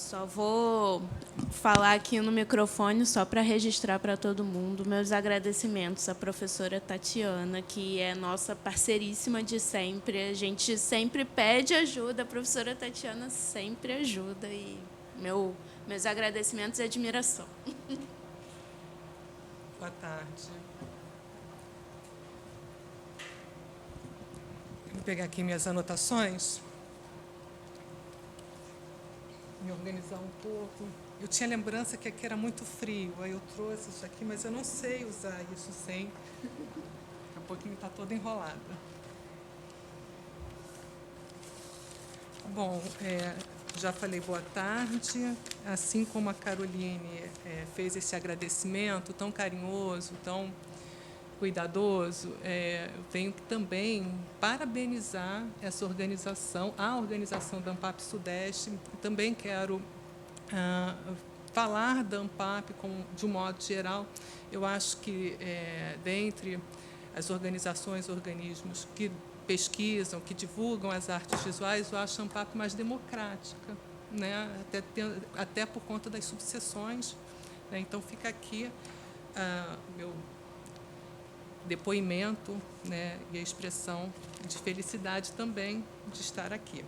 Só vou falar aqui no microfone, só para registrar para todo mundo, meus agradecimentos à professora Tatiana, que é nossa parceiríssima de sempre. A gente sempre pede ajuda, a professora Tatiana sempre ajuda. E meus agradecimentos e admiração. Boa tarde. Vou pegar aqui minhas anotações. Me organizar um pouco. Eu tinha lembrança que aqui era muito frio, aí eu trouxe isso aqui, mas eu não sei usar isso sem. Daqui a pouquinho está toda enrolada. Bom, já falei boa tarde. Assim como a Caroline fez esse agradecimento tão carinhoso, tão cuidadoso, eu tenho que também parabenizar essa organização, a organização da ANPAP Sudeste. Também quero falar da ANPAP de um modo geral. Eu acho que, dentre as organizações, organismos que pesquisam, que divulgam as artes visuais, eu acho a ANPAP mais democrática, né? Até por conta das subseções, né? Então, fica aqui meu depoimento, né, e a expressão de felicidade também de estar aqui.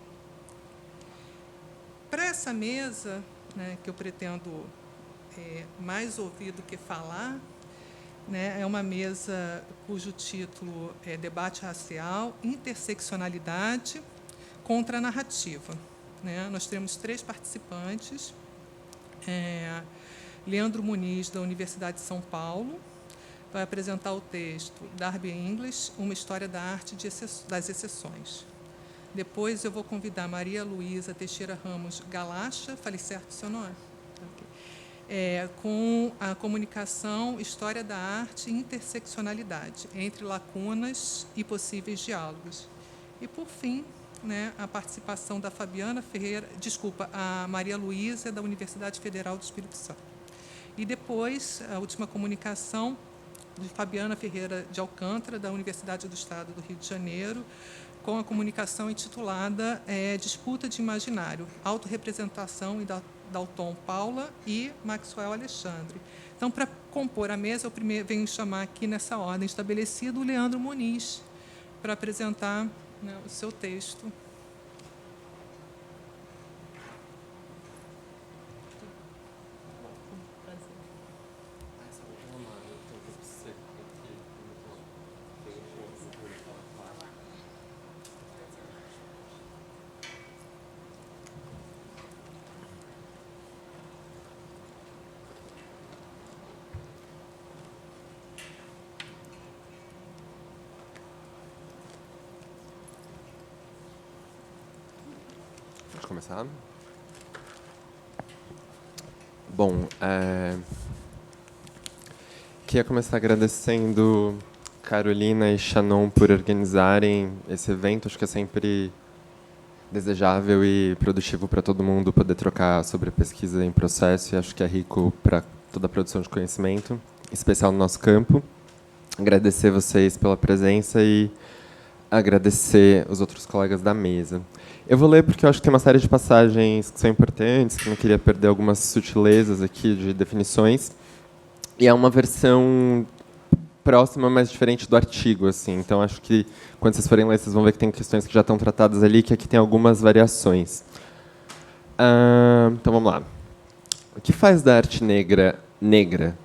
Para essa mesa, né, que eu pretendo mais ouvir do que falar, né, é uma mesa cujo título é Debate Racial, Interseccionalidade contra a Narrativa. Né? Nós temos 3 participantes. Leandro Muniz, da Universidade de São Paulo, vai apresentar o texto Darby English, Uma História da Arte das Exceções. Depois eu vou convidar Maria Luísa Teixeira Ramos Galacha, falei certo o seu nome? Com a comunicação História da Arte e Interseccionalidade, entre lacunas e possíveis diálogos. E, por fim, né, a participação da a Maria Luísa, da Universidade Federal do Espírito Santo. E depois, a última comunicação de Fabiana Ferreira de Alcântara, da Universidade do Estado do Rio de Janeiro, com a comunicação intitulada Disputa de Imaginário, Autorrepresentação e Dalton Paula e Maxwell Alexandre. Então, para compor a mesa, eu primeiro venho chamar aqui, nessa ordem estabelecida, o Leandro Muniz, para apresentar, né, o seu texto. Pode começar? Bom, queria começar agradecendo Carolina e Shannon por organizarem esse evento. Acho que é sempre desejável e produtivo para todo mundo poder trocar sobre a pesquisa em processo, e acho que é rico para toda a produção de conhecimento, em especial no nosso campo. Agradecer vocês pela presença e agradecer os outros colegas da mesa. Eu vou ler porque eu acho que tem uma série de passagens que são importantes, que eu não queria perder algumas sutilezas aqui de definições. E é uma versão próxima, mas diferente do artigo, assim. Então, acho que, quando vocês forem ler, vocês vão ver que tem questões que já estão tratadas ali, que aqui tem algumas variações. Então, vamos lá. O que faz da arte negra negra?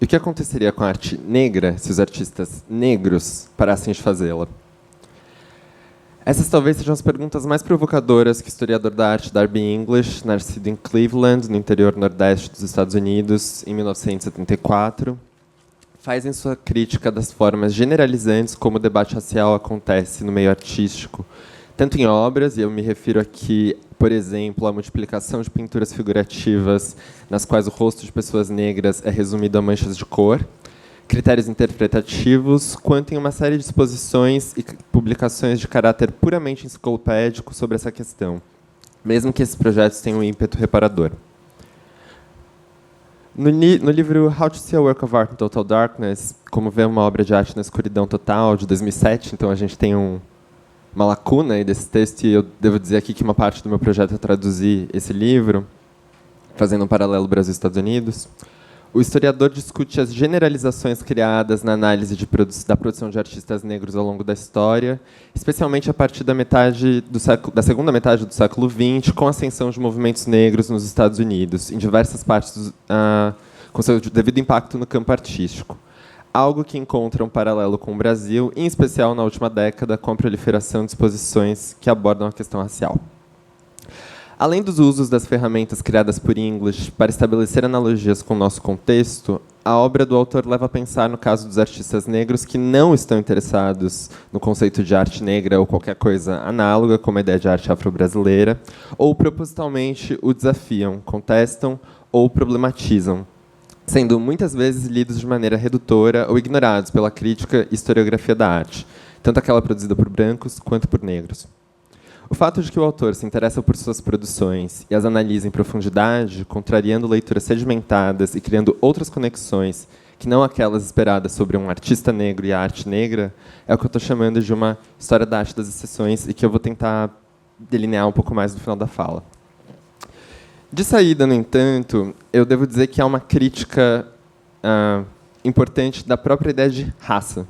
E o que aconteceria com a arte negra se os artistas negros parassem de fazê-la? Essas talvez sejam as perguntas mais provocadoras que o historiador da arte Darby English, nascido em Cleveland, no interior nordeste dos Estados Unidos, em 1974, faz em sua crítica das formas generalizantes como o debate racial acontece no meio artístico, tanto em obras, e eu me refiro aqui, por exemplo, à multiplicação de pinturas figurativas nas quais o rosto de pessoas negras é resumido a manchas de cor, critérios interpretativos, quanto em uma série de exposições e publicações de caráter puramente enciclopédico sobre essa questão, mesmo que esses projetos tenham um ímpeto reparador. No livro How to See a Work of Art in Total Darkness, Como Ver uma Obra de Arte na Escuridão Total, de 2007, então a gente tem uma lacuna aí desse texto, e eu devo dizer aqui que uma parte do meu projeto é traduzir esse livro. fazendo um paralelo Brasil e Estados Unidos, o historiador discute as generalizações criadas na análise da produção de artistas negros ao longo da história, especialmente a partir da segunda metade do século XX, com a ascensão de movimentos negros nos Estados Unidos, em diversas partes, com seu devido impacto no campo artístico. Algo que encontra um paralelo com o Brasil, em especial na última década, com a proliferação de exposições que abordam a questão racial. Além dos usos das ferramentas criadas por English para estabelecer analogias com o nosso contexto, a obra do autor leva a pensar no caso dos artistas negros que não estão interessados no conceito de arte negra ou qualquer coisa análoga, como a ideia de arte afro-brasileira, ou propositalmente o desafiam, contestam ou problematizam, sendo muitas vezes lidos de maneira redutora ou ignorados pela crítica e historiografia da arte, tanto aquela produzida por brancos quanto por negros. O fato de que o autor se interessa por suas produções e as analisa em profundidade, contrariando leituras sedimentadas e criando outras conexões que não aquelas esperadas sobre um artista negro e a arte negra, é o que eu estou chamando de uma história da arte das exceções e que eu vou tentar delinear um pouco mais no final da fala. De saída, no entanto, eu devo dizer que há uma crítica importante da própria ideia de raça,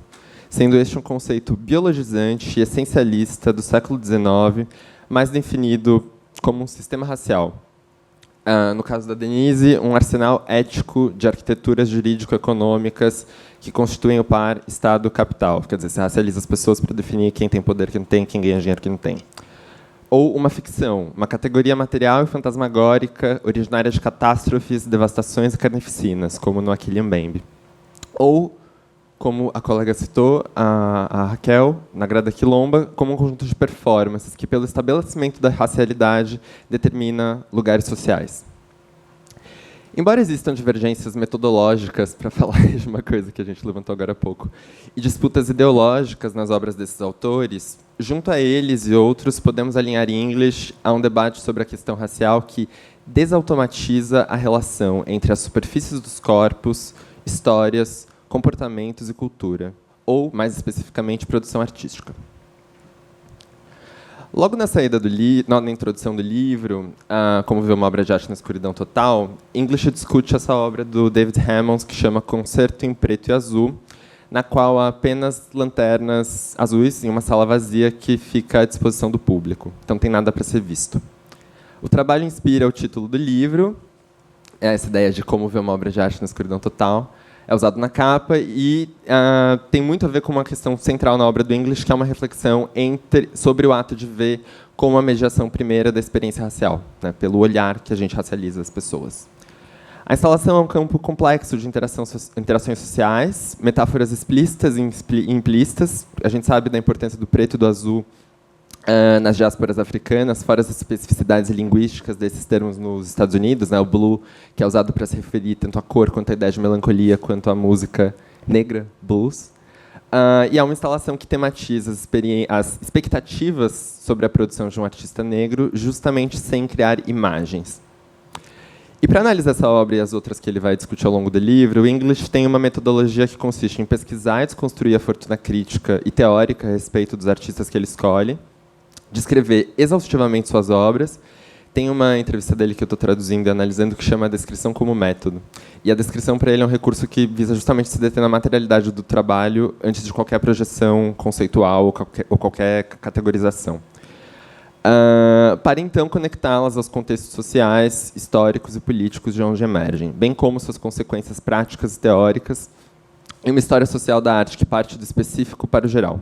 sendo este um conceito biologizante e essencialista do século XIX, mais definido como um sistema racial. No caso da Denise, um arsenal ético de arquiteturas jurídico-econômicas que constituem o par Estado-capital. Quer dizer, se racializa as pessoas para definir quem tem poder, quem não tem, quem ganha dinheiro, quem não tem. Ou uma ficção, uma categoria material e fantasmagórica, originária de catástrofes, devastações e carnificinas, como no Aquile Mbembe. Ou, como a colega citou, a Raquel, na Grada Quilomba, como um conjunto de performances que, pelo estabelecimento da racialidade, determina lugares sociais. Embora existam divergências metodológicas, para falar de uma coisa que a gente levantou agora há pouco, e disputas ideológicas nas obras desses autores, junto a eles e outros, podemos alinhar em English a um debate sobre a questão racial que desautomatiza a relação entre as superfícies dos corpos, histórias, comportamentos e cultura, ou, mais especificamente, produção artística. Logo na saída na introdução do livro, Como Ver uma Obra de Arte na Escuridão Total, English discute essa obra do David Hammons, que chama Concerto em Preto e Azul, na qual há apenas lanternas azuis em uma sala vazia que fica à disposição do público. Então, tem nada para ser visto. O trabalho inspira o título do livro, essa ideia de como ver uma obra de arte na escuridão total, é usado na capa e tem muito a ver com uma questão central na obra do English, que é uma reflexão sobre o ato de ver como a mediação primeira da experiência racial, né, pelo olhar que a gente racializa as pessoas. A instalação é um campo complexo de interações sociais, metáforas explícitas e implícitas. A gente sabe da importância do preto e do azul nas diásporas africanas, fora as especificidades linguísticas desses termos nos Estados Unidos, né, o blue, que é usado para se referir tanto à cor, quanto à ideia de melancolia, quanto à música negra, blues. E é uma instalação que tematiza as expectativas sobre a produção de um artista negro, justamente sem criar imagens. E para analisar essa obra e as outras que ele vai discutir ao longo do livro, o English tem uma metodologia que consiste em pesquisar e desconstruir a fortuna crítica e teórica a respeito dos artistas que ele escolhe, descrever exaustivamente suas obras. Tem uma entrevista dele que eu estou traduzindo e analisando que chama a descrição como método. E a descrição, para ele, é um recurso que visa justamente se deter na materialidade do trabalho antes de qualquer projeção conceitual ou qualquer categorização. Para, então, conectá-las aos contextos sociais, históricos e políticos de onde emergem, bem como suas consequências práticas e teóricas, em uma história social da arte que parte do específico para o geral.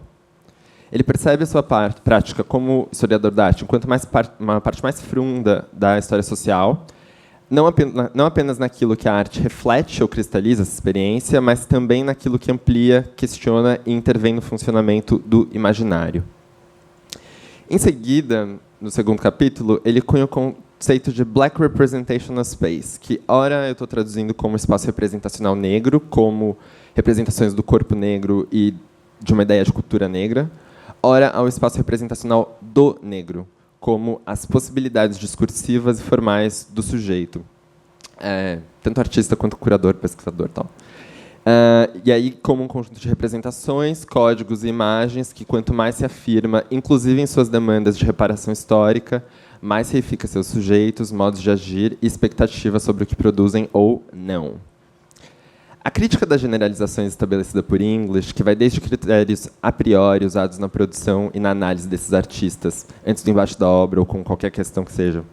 Ele percebe a sua prática como historiador da arte enquanto uma parte mais funda da história social, não apenas naquilo que a arte reflete ou cristaliza essa experiência, mas também naquilo que amplia, questiona e intervém no funcionamento do imaginário. Em seguida, no segundo capítulo, ele cunha o conceito de Black Representational Space, que, ora, eu estou traduzindo como espaço representacional negro, como representações do corpo negro e de uma ideia de cultura negra, ora, ao espaço representacional do negro, como as possibilidades discursivas e formais do sujeito, tanto artista quanto curador, pesquisador, tal. E aí, como um conjunto de representações, códigos e imagens que, quanto mais se afirma, inclusive em suas demandas de reparação histórica, mais reifica seus sujeitos, modos de agir e expectativas sobre o que produzem ou não. A crítica das generalizações estabelecida por English, que vai desde critérios a priori usados na produção e na análise desses artistas, antes do embate da obra ou com qualquer questão que seja,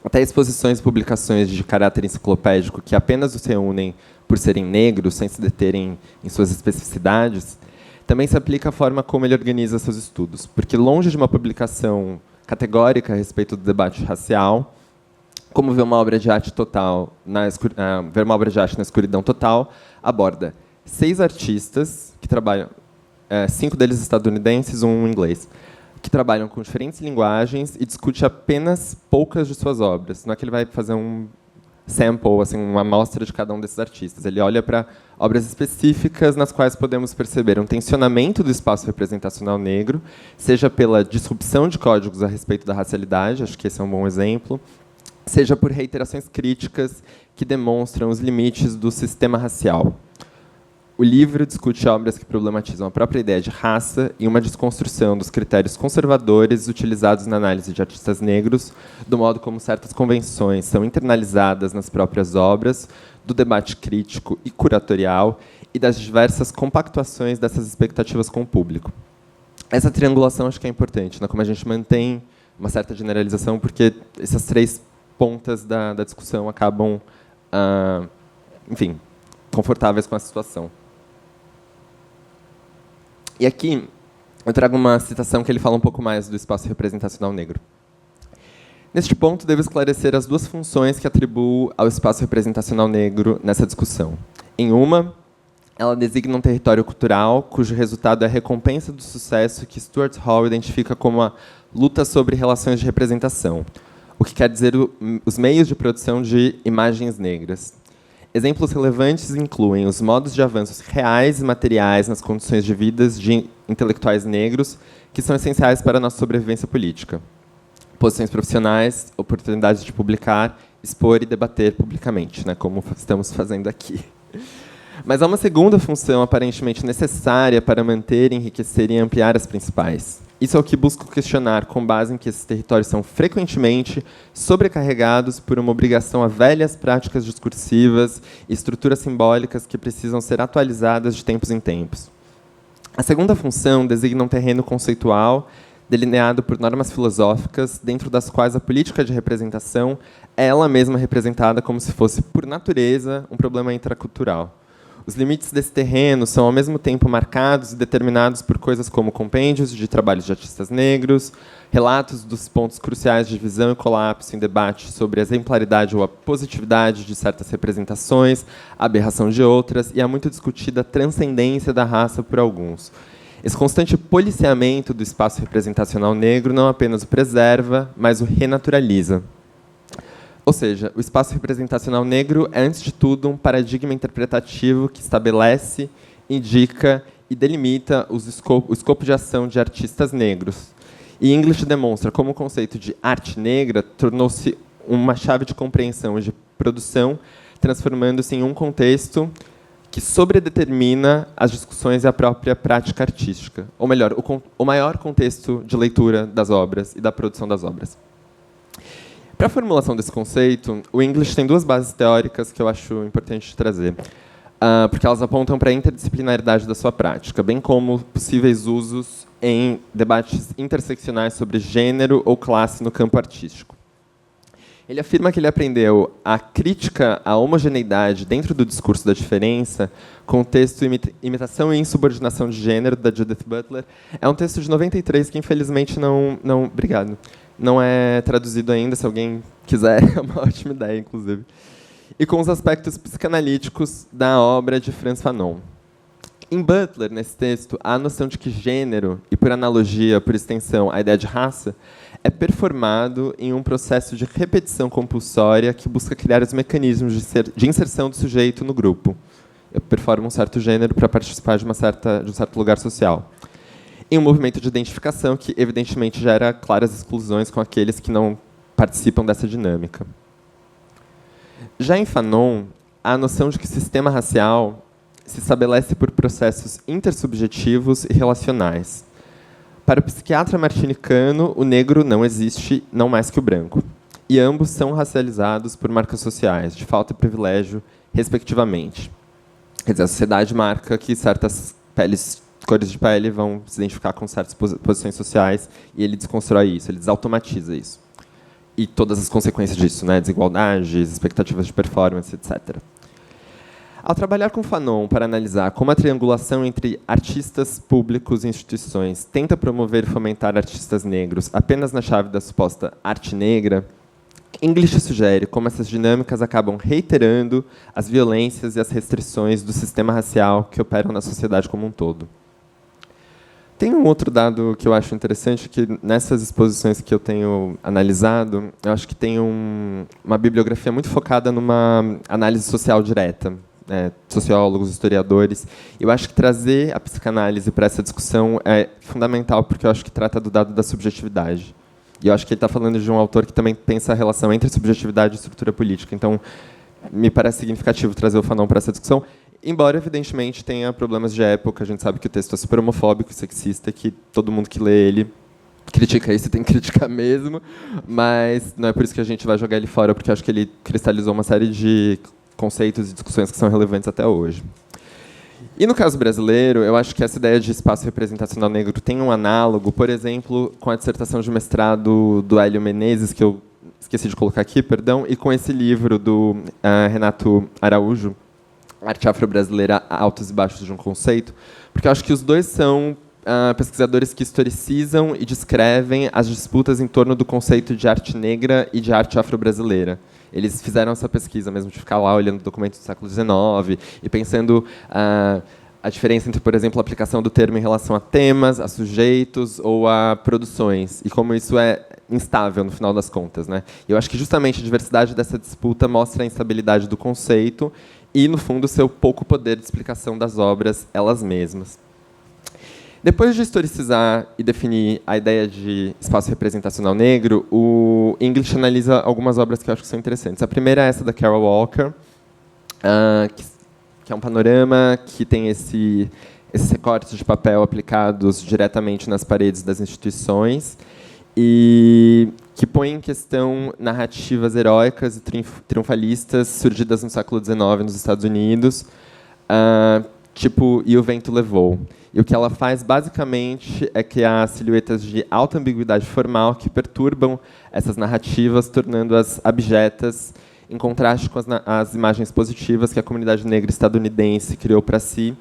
até exposições e publicações de caráter enciclopédico que apenas os reúnem por serem negros, sem se deterem em suas especificidades, também se aplica à forma como ele organiza seus estudos. Porque, longe de uma publicação categórica a respeito do debate racial, como ver uma obra de arte total ver uma obra de arte na escuridão total, aborda 6 artistas que trabalham, 5 deles estadunidenses, um inglês, que trabalham com diferentes linguagens e discute apenas poucas de suas obras. Não é que ele vai fazer um sample, assim, uma amostra de cada um desses artistas. Ele olha para obras específicas nas quais podemos perceber um tensionamento do espaço representacional negro, seja pela disrupção de códigos a respeito da racialidade, acho que esse é um bom exemplo, seja por reiterações críticas que demonstram os limites do sistema racial. O livro discute obras que problematizam a própria ideia de raça e uma desconstrução dos critérios conservadores utilizados na análise de artistas negros, do modo como certas convenções são internalizadas nas próprias obras, do debate crítico e curatorial e das diversas compactuações dessas expectativas com o público. Essa triangulação acho que é importante, né? Como a gente mantém uma certa generalização, porque essas 3 pontas da discussão acabam, enfim, confortáveis com a situação. E aqui eu trago uma citação que ele fala um pouco mais do espaço representacional negro. Neste ponto, devo esclarecer as 2 funções que atribuo ao espaço representacional negro nessa discussão. Em uma, ela designa um território cultural cujo resultado é a recompensa do sucesso que Stuart Hall identifica como a luta sobre relações de representação, o que quer dizer os meios de produção de imagens negras. Exemplos relevantes incluem os modos de avanços reais e materiais nas condições de vida de intelectuais negros, que são essenciais para a nossa sobrevivência política. Posições profissionais, oportunidades de publicar, expor e debater publicamente, né, como estamos fazendo aqui. Mas há uma segunda função aparentemente necessária para manter, enriquecer e ampliar as principais. Isso é o que busco questionar, com base em que esses territórios são frequentemente sobrecarregados por uma obrigação a velhas práticas discursivas e estruturas simbólicas que precisam ser atualizadas de tempos em tempos. A segunda função designa um terreno conceitual delineado por normas filosóficas, dentro das quais a política de representação é ela mesma representada como se fosse, por natureza, um problema intracultural. Os limites desse terreno são, ao mesmo tempo, marcados e determinados por coisas como compêndios de trabalhos de artistas negros, relatos dos pontos cruciais de divisão e colapso em debate sobre a exemplaridade ou a positividade de certas representações, a aberração de outras, e a muito discutida transcendência da raça por alguns. Esse constante policiamento do espaço representacional negro não apenas o preserva, mas o renaturaliza. Ou seja, o espaço representacional negro é, antes de tudo, um paradigma interpretativo que estabelece, indica e delimita o escopo de ação de artistas negros. E English demonstra como o conceito de arte negra tornou-se uma chave de compreensão e de produção, transformando-se em um contexto que sobredetermina as discussões e a própria prática artística. Ou melhor, o maior contexto de leitura das obras e da produção das obras. Para a formulação desse conceito, o English tem 2 bases teóricas que eu acho importante trazer, porque elas apontam para a interdisciplinaridade da sua prática, bem como possíveis usos em debates interseccionais sobre gênero ou classe no campo artístico. Ele afirma que ele aprendeu a crítica à homogeneidade dentro do discurso da diferença com o texto Imitação e Insubordinação de Gênero, da Judith Butler. É um texto de 93 que, infelizmente, obrigado, não é traduzido ainda. Se alguém quiser, é uma ótima ideia, inclusive. E com os aspectos psicanalíticos da obra de Frantz Fanon. Em Butler, nesse texto, há a noção de que gênero, e por analogia, por extensão, a ideia de raça, é performado em um processo de repetição compulsória que busca criar os mecanismos de inserção do sujeito no grupo. Eu performo um certo gênero para participar de um certo lugar social. Em um movimento de identificação que, evidentemente, gera claras exclusões com aqueles que não participam dessa dinâmica. Já em Fanon, há a noção de que o sistema racial se estabelece por processos intersubjetivos e relacionais. Para o psiquiatra martinicano, o negro não existe, não mais que o branco. E ambos são racializados por marcas sociais, de falta e privilégio, respectivamente. Quer dizer, a sociedade marca que certas cores de pele vão se identificar com certas posições sociais, e ele desconstrói isso, ele desautomatiza isso. E todas as consequências disso, né? Desigualdades, expectativas de performance, etc. Ao trabalhar com Fanon para analisar como a triangulação entre artistas, públicos e instituições tenta promover e fomentar artistas negros apenas na chave da suposta arte negra, English sugere como essas dinâmicas acabam reiterando as violências e as restrições do sistema racial que operam na sociedade como um todo. Tem um outro dado que eu acho interessante, que nessas exposições que eu tenho analisado, eu acho que tem uma bibliografia muito focada numa análise social direta, sociólogos, historiadores. Eu acho que trazer a psicanálise para essa discussão é fundamental, porque eu acho que trata do dado da subjetividade. E eu acho que ele está falando de um autor que também pensa a relação entre subjetividade e estrutura política. Então, me parece significativo trazer o Fanon para essa discussão, embora, evidentemente, tenha problemas de época. A gente sabe que o texto é super homofóbico e sexista, que todo mundo que lê ele critica isso e tem que criticar mesmo, mas não é por isso que a gente vai jogar ele fora, porque eu acho que ele cristalizou uma série de conceitos e discussões que são relevantes até hoje. E no caso brasileiro, eu acho que essa ideia de espaço representacional negro tem um análogo, por exemplo, com a dissertação de mestrado do Hélio Menezes, que eu esqueci de colocar aqui, perdão, e com esse livro do Renato Araújo, Arte Afro-Brasileira, Altos e Baixos de um Conceito, porque eu acho que os dois são pesquisadores que historicizam e descrevem as disputas em torno do conceito de arte negra e de arte afro-brasileira. Eles fizeram essa pesquisa mesmo, de ficar lá olhando documentos do século XIX e pensando a diferença entre, por exemplo, a aplicação do termo em relação a temas, a sujeitos ou a produções, e como isso é instável, no final das contas, né? E eu acho que justamente a diversidade dessa disputa mostra a instabilidade do conceito e, no fundo, seu pouco poder de explicação das obras elas mesmas. Depois de historicizar e definir a ideia de espaço representacional negro, o English analisa algumas obras que eu acho que são interessantes. A primeira é essa da Carol Walker, que é um panorama que tem esses recortes de papel aplicados diretamente nas paredes das instituições e que põe em questão narrativas heróicas e triunfalistas surgidas no século XIX nos Estados Unidos, tipo E o Vento Levou. E o que ela faz, basicamente, é criar silhuetas de alta ambiguidade formal que perturbam essas narrativas, tornando-as abjetas, em contraste com as imagens positivas que a comunidade negra estadunidense criou para si,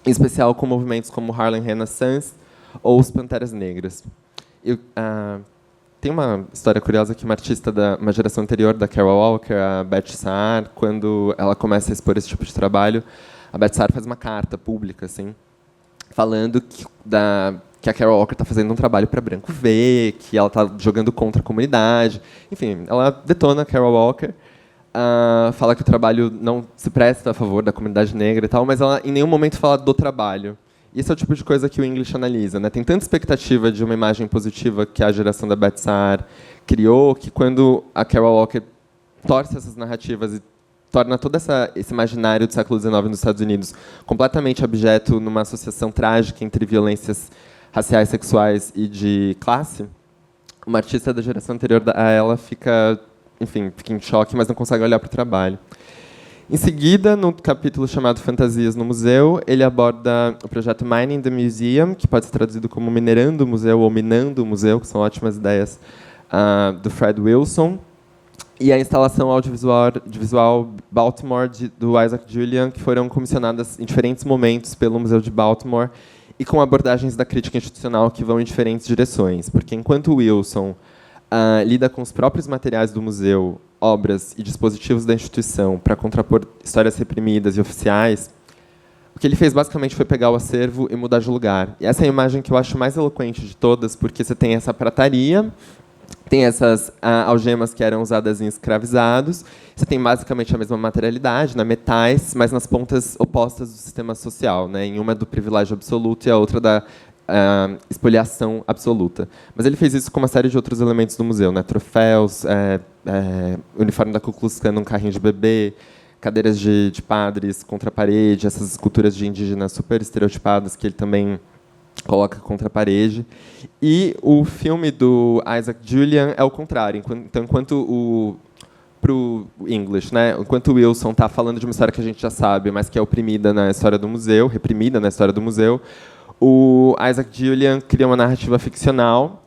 em especial com movimentos como Harlem Renaissance ou os Panteras Negras. Tem uma história curiosa que uma artista da uma geração anterior da Carol Walker, a Beth Saar, quando ela começa a expor esse tipo de trabalho, a Beth Saar faz uma carta pública, assim, falando que a Carol Walker está fazendo um trabalho para branco ver, que ela está jogando contra a comunidade. Enfim, ela detona a Carol Walker, fala que o trabalho não se presta a favor da comunidade negra e tal, mas ela em nenhum momento fala do trabalho. Esse é o tipo de coisa que o English analisa, né? Tem tanta expectativa de uma imagem positiva que a geração da Beth Saar criou, que quando a Carol Walker torce essas narrativas e torna todo esse imaginário do século XIX nos Estados Unidos completamente abjeto numa associação trágica entre violências raciais, sexuais e de classe, uma artista da geração anterior a ela fica em choque, mas não consegue olhar para o trabalho. Em seguida, no capítulo chamado Fantasias no Museu, ele aborda o projeto Mining the Museum, que pode ser traduzido como Minerando o Museu ou Minando o Museu, que são ótimas ideias, do Fred Wilson, e a instalação audiovisual Baltimore do Isaac Jullian, que foram comissionadas em diferentes momentos pelo Museu de Baltimore e com abordagens da crítica institucional que vão em diferentes direções. Porque enquanto Wilson lida com os próprios materiais do museu, obras e dispositivos da instituição para contrapor histórias reprimidas e oficiais, o que ele fez basicamente foi pegar o acervo e mudar de lugar. E essa é a imagem que eu acho mais eloquente de todas, porque você tem essa prataria, tem essas algemas que eram usadas em escravizados, você tem basicamente a mesma materialidade, metais, mas nas pontas opostas do sistema social, né? Em uma é do privilégio absoluto e a outra da espoliação absoluta. Mas ele fez isso com uma série de outros elementos do museu, né? Troféus, uniforme da Ku Klux Klan num carrinho de bebê, cadeiras de padres contra a parede, essas esculturas de indígenas super estereotipadas que ele também coloca contra a parede. E o filme do Isaac Jullian é o contrário. Então, enquanto pro English, né? Enquanto o Wilson está falando de uma história que a gente já sabe, mas que é oprimida na história do museu, reprimida na história do museu, o Isaac Jullian cria uma narrativa ficcional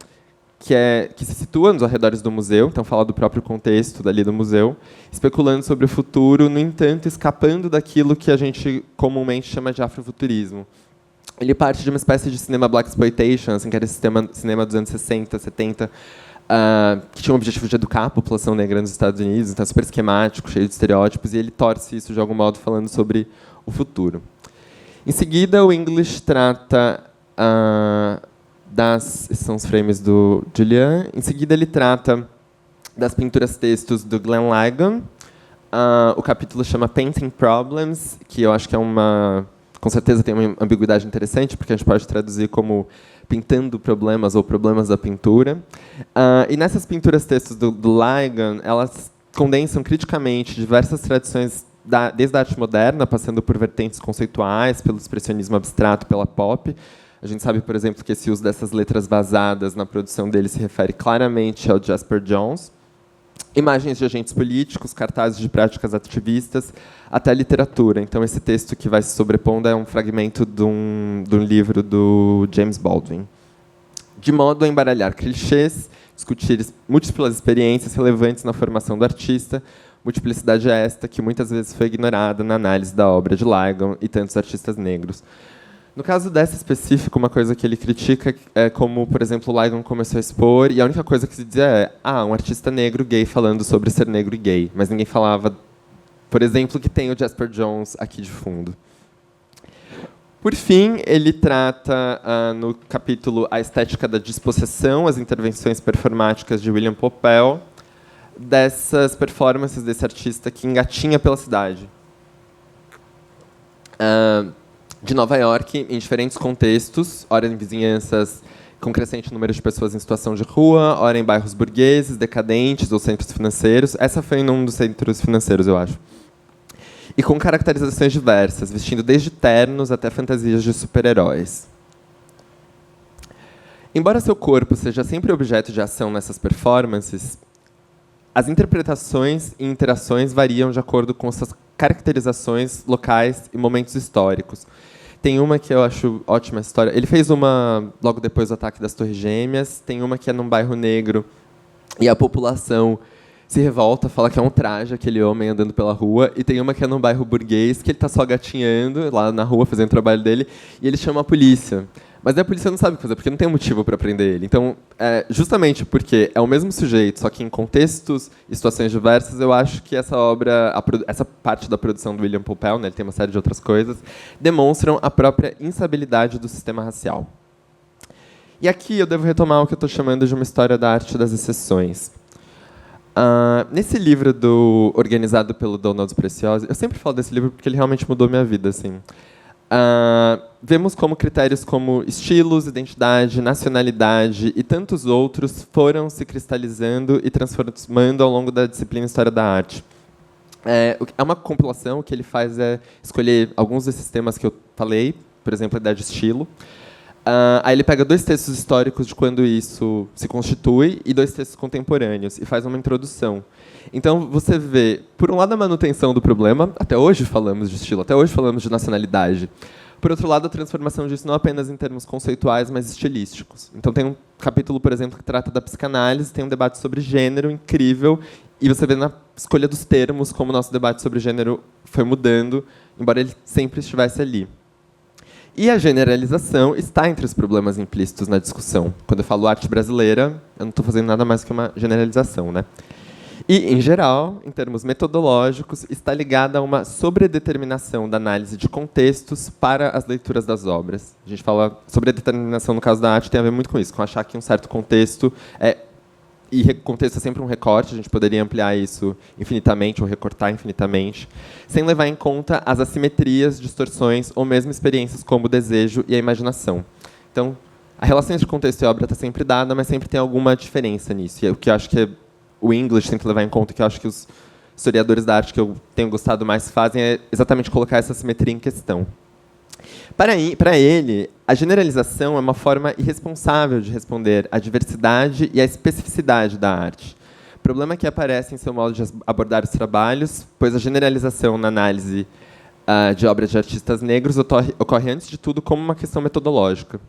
que se situa nos arredores do museu, então fala do próprio contexto dali do museu, especulando sobre o futuro, no entanto, escapando daquilo que a gente comumente chama de afrofuturismo. Ele parte de uma espécie de cinema blaxploitation, assim, que era esse cinema dos anos 60, 70, que tinha o objetivo de educar a população negra nos Estados Unidos, então é super esquemático, cheio de estereótipos, e ele torce isso de algum modo falando sobre o futuro. Em seguida, o English trata esses são os frames do Julian. Em seguida, ele trata das pinturas-textos do Glenn Ligon. O capítulo chama Painting Problems, que eu acho que com certeza tem uma ambiguidade interessante, porque a gente pode traduzir como pintando problemas ou problemas da pintura. E nessas pinturas-textos do Ligon, elas condensam criticamente diversas tradições, desde a arte moderna, passando por vertentes conceituais, pelo expressionismo abstrato, pela pop. A gente sabe, por exemplo, que esse uso dessas letras vazadas na produção dele se refere claramente ao Jasper Johns. Imagens de agentes políticos, cartazes de práticas ativistas, até a literatura. Então, esse texto que vai se sobrepondo é um fragmento de um livro do James Baldwin. De modo a embaralhar clichês, discutir múltiplas experiências relevantes na formação do artista, multiplicidade esta que muitas vezes foi ignorada na análise da obra de Ligon e tantos artistas negros. No caso dessa específica, uma coisa que ele critica é como, por exemplo, o Ligon começou a expor, e a única coisa que se dizia é um artista negro gay falando sobre ser negro e gay. Mas ninguém falava, por exemplo, que tem o Jasper Johns aqui de fundo. Por fim, ele trata, no capítulo A Estética da Dispossessão, as intervenções performáticas de William Popel, dessas performances desse artista que engatinha pela cidade. De Nova York, em diferentes contextos, ora em vizinhanças com crescente número de pessoas em situação de rua, ora em bairros burgueses, decadentes ou centros financeiros. Essa foi em um dos centros financeiros, eu acho. E com caracterizações diversas, vestindo desde ternos até fantasias de super-heróis. Embora seu corpo seja sempre objeto de ação nessas performances, as interpretações e interações variam de acordo com suas caracterizações locais e momentos históricos. Tem uma que eu acho ótima história. Ele fez uma logo depois do ataque das Torres Gêmeas. Tem uma que é num bairro negro e a população se revolta, fala que é um traje aquele homem andando pela rua. E tem uma que é num bairro burguês, que ele está só gatinhando lá na rua, fazendo o trabalho dele, e ele chama a polícia. Mas a polícia não sabe o que fazer, porque não tem motivo para prender ele. Então, justamente porque é o mesmo sujeito, só que em contextos e situações diversas, eu acho que essa obra, essa parte da produção do William Popel, né, ele tem uma série de outras coisas, demonstram a própria instabilidade do sistema racial. E aqui eu devo retomar o que eu estou chamando de uma história da arte das exceções. Nesse livro organizado pelo Donald Preciosi, eu sempre falo desse livro porque ele realmente mudou minha vida, assim. Vemos como critérios como estilos, identidade, nacionalidade e tantos outros foram se cristalizando e transformando ao longo da disciplina História da Arte. É uma compilação, o que ele faz é escolher alguns desses temas que eu falei, por exemplo, a ideia de estilo. Aí ele pega 2 textos históricos de quando isso se constitui e 2 textos contemporâneos e faz uma introdução. Então, você vê, por um lado, a manutenção do problema. Até hoje falamos de estilo, até hoje falamos de nacionalidade. Por outro lado, a transformação disso não apenas em termos conceituais, mas estilísticos. Então, tem um capítulo, por exemplo, que trata da psicanálise, tem um debate sobre gênero incrível, e você vê na escolha dos termos como o nosso debate sobre gênero foi mudando, embora ele sempre estivesse ali. E a generalização está entre os problemas implícitos na discussão. Quando eu falo arte brasileira, eu não estou fazendo nada mais que uma generalização, né? E, em geral, em termos metodológicos, está ligada a uma sobredeterminação da análise de contextos para as leituras das obras. A gente fala sobredeterminação no caso da arte tem a ver muito com isso, com achar que um certo contexto e contexto é sempre um recorte, a gente poderia ampliar isso infinitamente ou recortar infinitamente, sem levar em conta as assimetrias, distorções ou mesmo experiências como o desejo e a imaginação. Então, a relação entre contexto e obra está sempre dada, mas sempre tem alguma diferença nisso. E o que eu acho que o English tem que levar em conta, que eu acho que os historiadores da arte que eu tenho gostado mais fazem, é exatamente colocar essa simetria em questão. Para ele, a generalização é uma forma irresponsável de responder à diversidade e à especificidade da arte. Problema que aparece em seu modo de abordar os trabalhos, pois a generalização na análise de obras de artistas negros ocorre, antes de tudo, como uma questão metodológica.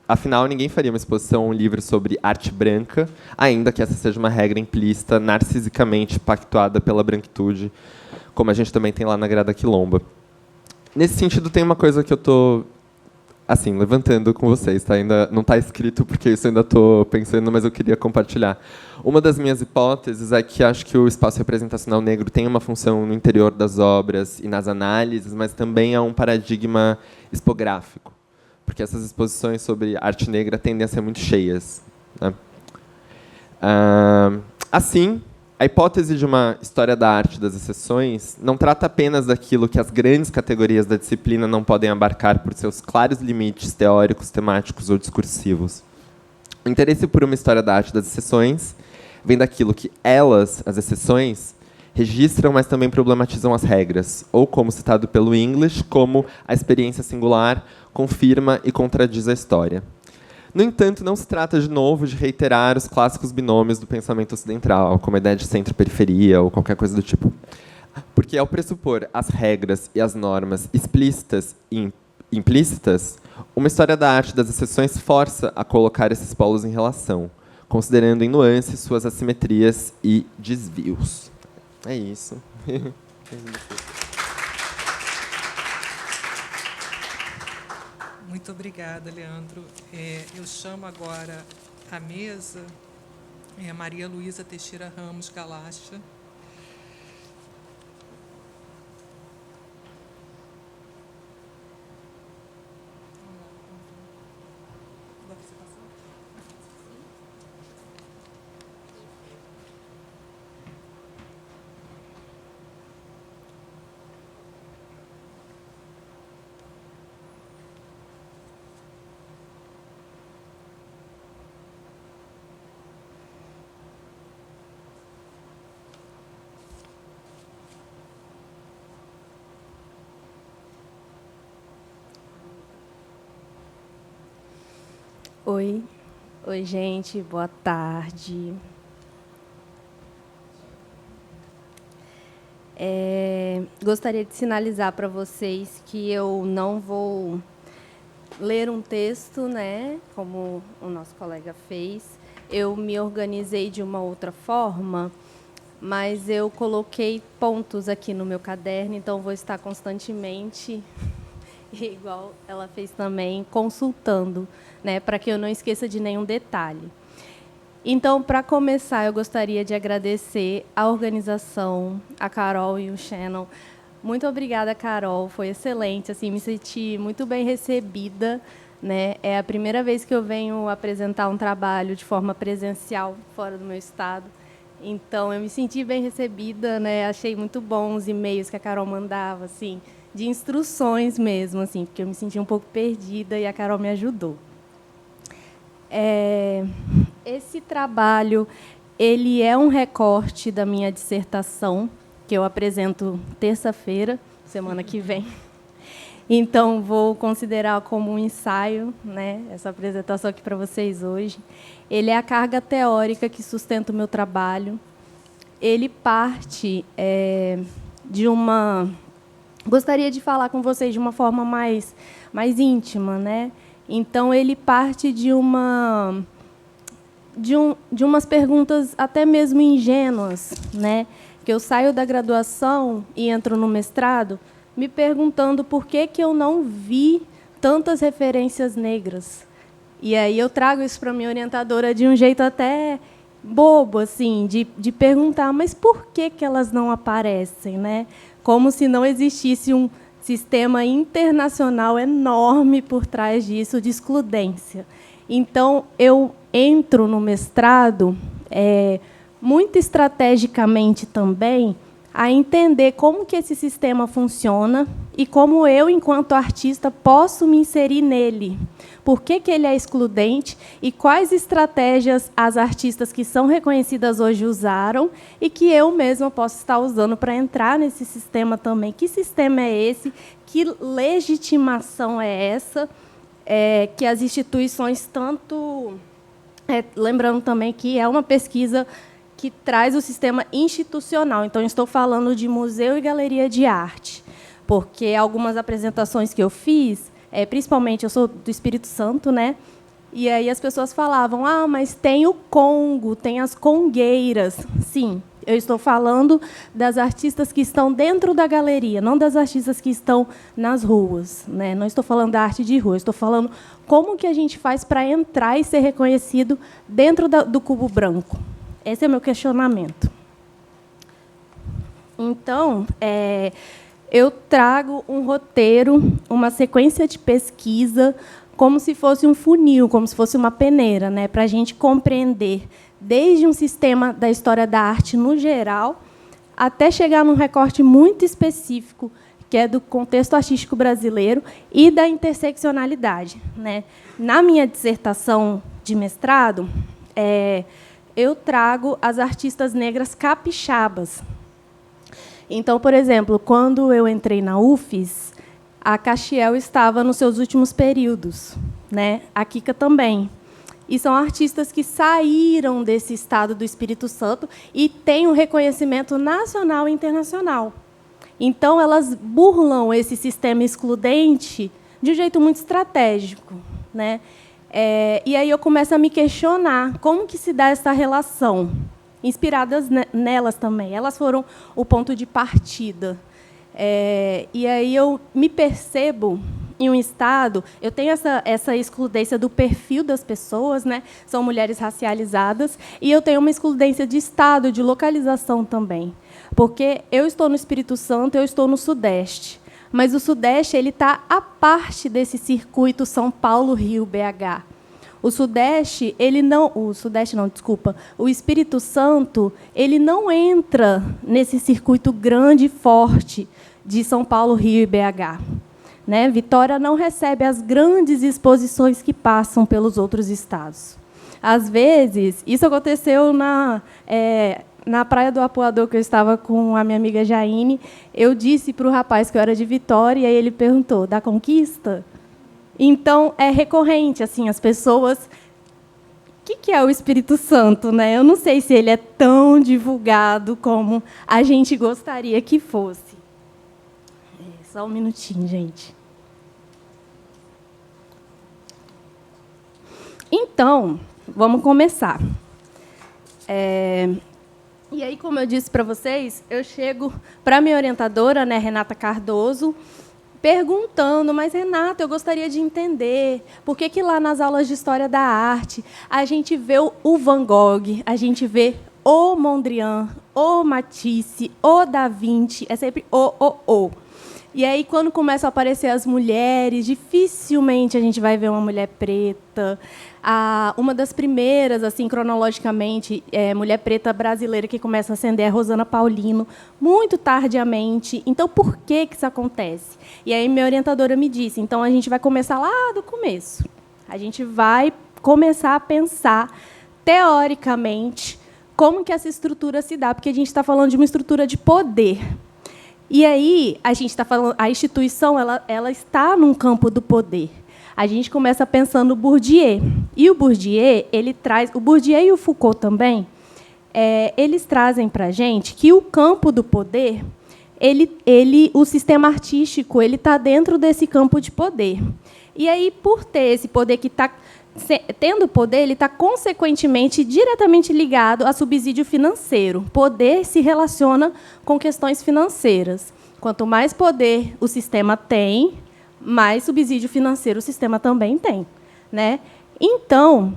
Afinal, ninguém faria uma exposição ou um livro sobre arte branca, ainda que essa seja uma regra implícita, narcisicamente pactuada pela branquitude, como a gente também tem lá na Grada Quilomba. Nesse sentido, tem uma coisa que eu estou assim, levantando com vocês, tá? Ainda não está escrito porque isso eu ainda estou pensando, mas eu queria compartilhar. Uma das minhas hipóteses é que acho que o espaço representacional negro tem uma função no interior das obras e nas análises, mas também é um paradigma expográfico, porque essas exposições sobre arte negra tendem a ser muito cheias, né? Assim, a hipótese de uma história da arte das exceções não trata apenas daquilo que as grandes categorias da disciplina não podem abarcar por seus claros limites teóricos, temáticos ou discursivos. O interesse por uma história da arte das exceções vem daquilo que elas, as exceções, registram, mas também problematizam as regras, ou, como citado pelo English, como a experiência singular confirma e contradiz a história. No entanto, não se trata, de novo, de reiterar os clássicos binômios do pensamento ocidental, como a ideia de centro-periferia ou qualquer coisa do tipo. Porque, ao pressupor as regras e as normas explícitas e implícitas, uma história da arte das exceções força a colocar esses polos em relação, considerando em nuances suas assimetrias e desvios. É isso. Muito obrigada, Leandro. Eu chamo agora à mesa Maria Luísa Teixeira Ramos Galacha. Oi, gente, boa tarde. Gostaria de sinalizar para vocês que eu não vou ler um texto, né, como o nosso colega fez. Eu me organizei de uma outra forma, mas eu coloquei pontos aqui no meu caderno, então vou estar constantemente, igual ela fez também, consultando, né, para que eu não esqueça de nenhum detalhe. Então, para começar, eu gostaria de agradecer a organização, a Carol e o Shannon. Muito obrigada, Carol, foi excelente, assim, me senti muito bem recebida, né? É a primeira vez que eu venho apresentar um trabalho de forma presencial fora do meu estado. Então, eu me senti bem recebida, né? Achei muito bom os e-mails que a Carol mandava, assim, de instruções mesmo, assim, porque eu me senti um pouco perdida e a Carol me ajudou. Esse trabalho, ele é um recorte da minha dissertação, que eu apresento terça-feira, semana que vem. Então, vou considerar como um ensaio, né, essa apresentação aqui para vocês hoje. Ele é a carga teórica que sustenta o meu trabalho. Ele parte de uma... Gostaria de falar com vocês de uma forma mais íntima, né? Então, ele parte de umas perguntas até mesmo ingênuas, né? Que eu saio da graduação e entro no mestrado me perguntando por que eu não vi tantas referências negras. E aí eu trago isso para a minha orientadora de um jeito até bobo, assim, de perguntar, mas por que elas não aparecem, né? Como se não existisse um sistema internacional enorme por trás disso, de excludência. Então, eu entro no mestrado, muito estrategicamente também, a entender como que esse sistema funciona, e como eu, enquanto artista, posso me inserir nele. Por que ele é excludente e quais estratégias as artistas que são reconhecidas hoje usaram e que eu mesma posso estar usando para entrar nesse sistema também. Que sistema é esse? Que legitimação é essa? Que as instituições tanto... lembrando também que é uma pesquisa que traz o sistema institucional. Então, estou falando de museu e galeria de arte, porque algumas apresentações que eu fiz, principalmente, eu sou do Espírito Santo, né? E aí as pessoas falavam, mas tem o Congo, tem as congueiras. Sim, eu estou falando das artistas que estão dentro da galeria, não das artistas que estão nas ruas, né? Não estou falando da arte de rua, estou falando como que a gente faz para entrar e ser reconhecido dentro do cubo branco. Esse é o meu questionamento. Então, eu trago um roteiro, uma sequência de pesquisa, como se fosse um funil, como se fosse uma peneira, né, para a gente compreender desde um sistema da história da arte no geral, até chegar num recorte muito específico, que é do contexto artístico brasileiro e da interseccionalidade, né. Na minha dissertação de mestrado, eu trago as artistas negras capixabas. Então, por exemplo, quando eu entrei na UFES, a Caxiel estava nos seus últimos períodos, né? A Kika também. E são artistas que saíram desse estado do Espírito Santo e têm um reconhecimento nacional e internacional. Então, elas burlam esse sistema excludente de um jeito muito estratégico, né? E aí eu começo a me questionar como que se dá essa relação, inspiradas nelas também. Elas foram o ponto de partida. E aí eu me percebo em um estado, eu tenho essa excludência do perfil das pessoas, né? São mulheres racializadas, e eu tenho uma excludência de estado, de localização também. Porque eu estou no Espírito Santo, eu estou no Sudeste. Mas o Sudeste está à parte desse circuito São Paulo, Rio, BH. O Sudeste, o Espírito Santo, ele não entra nesse circuito grande e forte de São Paulo, Rio e BH. Né? Vitória não recebe as grandes exposições que passam pelos outros estados. Às vezes, isso aconteceu na Praia do Apuador, que eu estava com a minha amiga Jaine, eu disse para o rapaz que eu era de Vitória, e aí ele perguntou, da Conquista? Então, é recorrente, assim, as pessoas... O que é o Espírito Santo? Né? Eu não sei se ele é tão divulgado como a gente gostaria que fosse. Só um minutinho, gente. Então, vamos começar. E aí, como eu disse para vocês, eu chego para a minha orientadora, né, Renata Cardoso, perguntando, mas, Renata, eu gostaria de entender por que lá nas aulas de História da Arte a gente vê o Van Gogh, a gente vê o Mondrian, o Matisse, o Da Vinci, é sempre o. E aí, quando começam a aparecer as mulheres, dificilmente a gente vai ver uma mulher preta. Uma das primeiras, assim, cronologicamente, mulher preta brasileira que começa a ascender é Rosana Paulino, muito tardiamente. Então, por que isso acontece? E aí, minha orientadora me disse, então, a gente vai começar lá do começo. A gente vai começar a pensar, teoricamente, como que essa estrutura se dá, porque a gente está falando de uma estrutura de poder. E aí, a gente está falando, a instituição ela está num campo do poder. A gente começa pensando no Bourdieu. E o Bourdieu, o Bourdieu e o Foucault também, eles trazem para a gente que o campo do poder, o sistema artístico, ele está dentro desse campo de poder. E aí, por ter esse poder que está tendo poder, ele está consequentemente diretamente ligado a subsídio financeiro. Poder se relaciona com questões financeiras. Quanto mais poder o sistema tem, mais subsídio financeiro o sistema também tem, né? Então,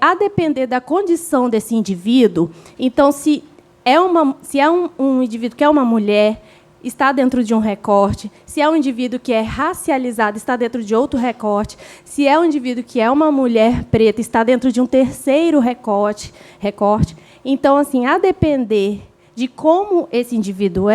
a depender da condição desse indivíduo, então, se é um indivíduo que é uma mulher, está dentro de um recorte. Se é um indivíduo que é racializado, está dentro de outro recorte. Se é um indivíduo que é uma mulher preta, está dentro de um terceiro recorte. Então, assim, a depender de como esse indivíduo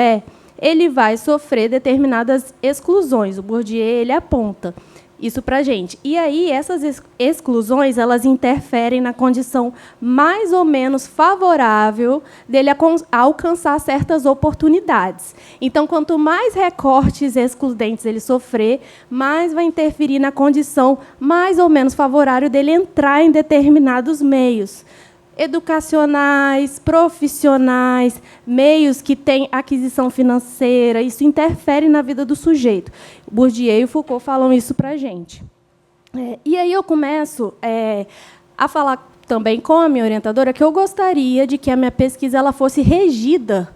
ele vai sofrer determinadas exclusões. O Bourdieu ele aponta isso para a gente. E aí, essas exclusões, elas interferem na condição mais ou menos favorável dele alcançar certas oportunidades. Então, quanto mais recortes excludentes ele sofrer, mais vai interferir na condição mais ou menos favorável dele entrar em determinados meios educacionais, profissionais, meios que têm aquisição financeira. Isso interfere na vida do sujeito. Bourdieu e Foucault falam isso para a gente. E aí eu começo a falar também com a minha orientadora que eu gostaria de que a minha pesquisa ela fosse regida,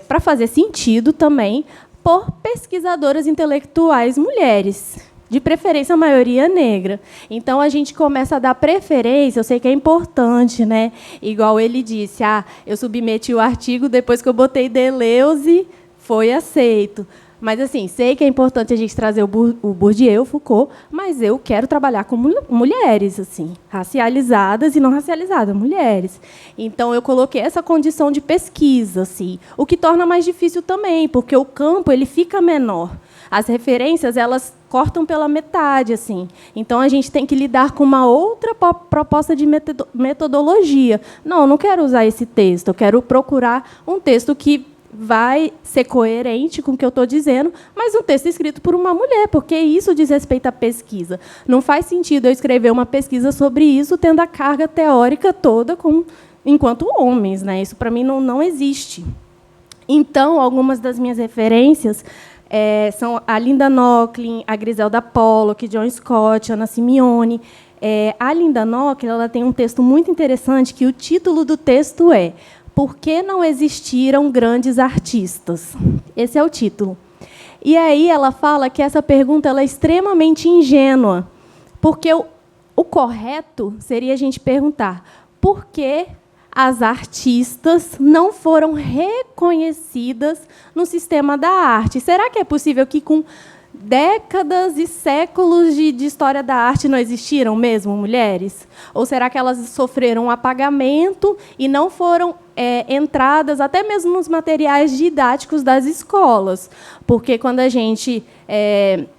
para fazer sentido também, por pesquisadoras intelectuais mulheres, de preferência a maioria negra. Então, a gente começa a dar preferência, eu sei que é importante, né? Igual ele disse, eu submeti o artigo, depois que eu botei Deleuze, foi aceito. Mas, assim, sei que é importante a gente trazer o Bourdieu, o Foucault, mas eu quero trabalhar com mulheres, assim, racializadas e não racializadas, mulheres. Então, eu coloquei essa condição de pesquisa, assim, o que torna mais difícil também, porque o campo ele fica menor. As referências, elas cortam pela metade, assim. Então, a gente tem que lidar com uma outra proposta de metodologia. Não quero usar esse texto, eu quero procurar um texto que vai ser coerente com o que eu estou dizendo, mas um texto escrito por uma mulher, porque isso diz respeito à pesquisa. Não faz sentido eu escrever uma pesquisa sobre isso tendo a carga teórica toda enquanto homens, né? Isso, para mim, não existe. Então, algumas das minhas referências são a Linda Nochlin, a Griselda Pollock, John Scott, Ana Simeone. A Linda Nochlin ela tem um texto muito interessante, que o título do texto é Por que não existiram grandes artistas? Esse é o título. E aí ela fala que essa pergunta ela é extremamente ingênua, porque o correto seria a gente perguntar por que as artistas não foram reconhecidas no sistema da arte. Será que é possível que, com décadas e séculos de história da arte, não existiram mesmo mulheres? Ou será que elas sofreram um apagamento e não foram entradas até mesmo nos materiais didáticos das escolas? Porque, quando a gente...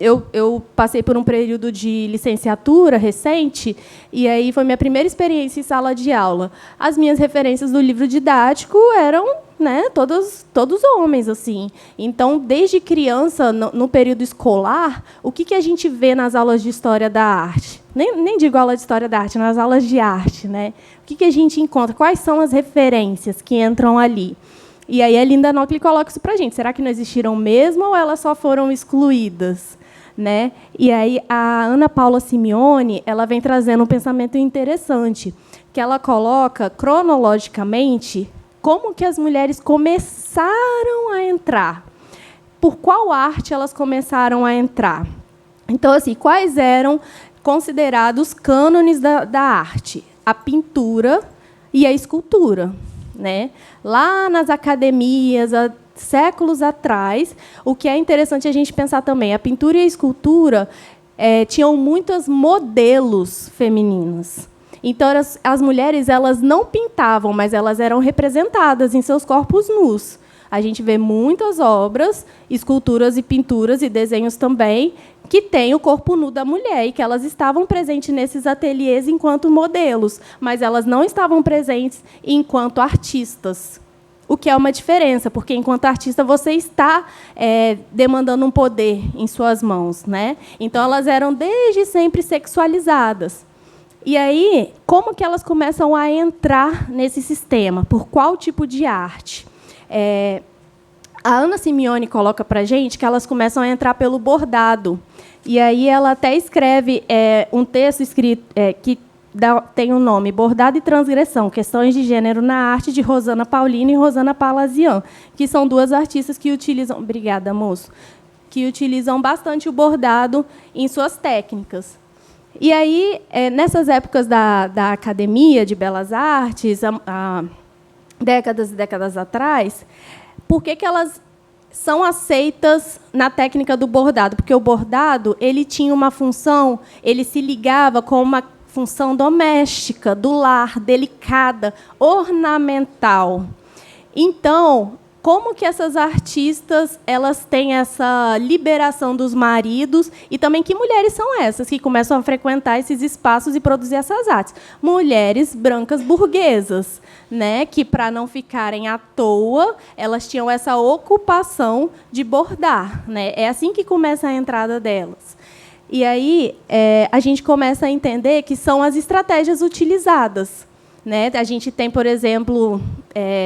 eu passei por um período de licenciatura recente, e aí foi minha primeira experiência em sala de aula. As minhas referências do livro didático eram, né, todos homens, assim. Então, desde criança, no período escolar, o que a gente vê nas aulas de história da arte? Nem digo aula de história da arte, nas aulas de arte, né? O que a gente encontra? Quais são as referências que entram ali? E aí a Linda Nochlin coloca isso para a gente. Será que não existiram mesmo ou elas só foram excluídas? Né? E aí a Ana Paula Simeone ela vem trazendo um pensamento interessante, que ela coloca cronologicamente como que as mulheres começaram a entrar. Por qual arte elas começaram a entrar? Então, assim, quais eram considerados cânones da arte? A pintura e a escultura. Né? Lá nas academias, há séculos atrás, o que é interessante a gente pensar também, a pintura e a escultura tinham muitos modelos femininos. Então, as mulheres elas não pintavam, mas elas eram representadas em seus corpos nus. A gente vê muitas obras, esculturas e pinturas e desenhos também, que têm o corpo nu da mulher e que elas estavam presentes nesses ateliês enquanto modelos, mas elas não estavam presentes enquanto artistas. O que é uma diferença, porque, enquanto artista, você está demandando um poder em suas mãos. Né? Então, elas eram, desde sempre, sexualizadas. E aí, como que elas começam a entrar nesse sistema? Por qual tipo de arte? A Ana Simeone coloca para a gente que elas começam a entrar pelo bordado. E aí ela até escreve um texto escrito que tem o nome Bordado e Transgressão, Questões de Gênero na Arte, de Rosana Paulino e Rosana Palazian, que são duas artistas que utilizam... Obrigada, moço. Que utilizam bastante o bordado em suas técnicas. E aí, nessas épocas da Academia de Belas Artes, há décadas e décadas atrás, por que elas são aceitas na técnica do bordado? Porque o bordado ele tinha uma função, ele se ligava com uma função doméstica, do lar, delicada, ornamental. Então, como que essas artistas elas têm essa liberação dos maridos e também que mulheres são essas que começam a frequentar esses espaços e produzir essas artes? Mulheres brancas burguesas, né, que para não ficarem à toa, elas tinham essa ocupação de bordar, né? É assim que começa a entrada delas. E aí a gente começa a entender que são as estratégias utilizadas. Né? A gente tem, por exemplo,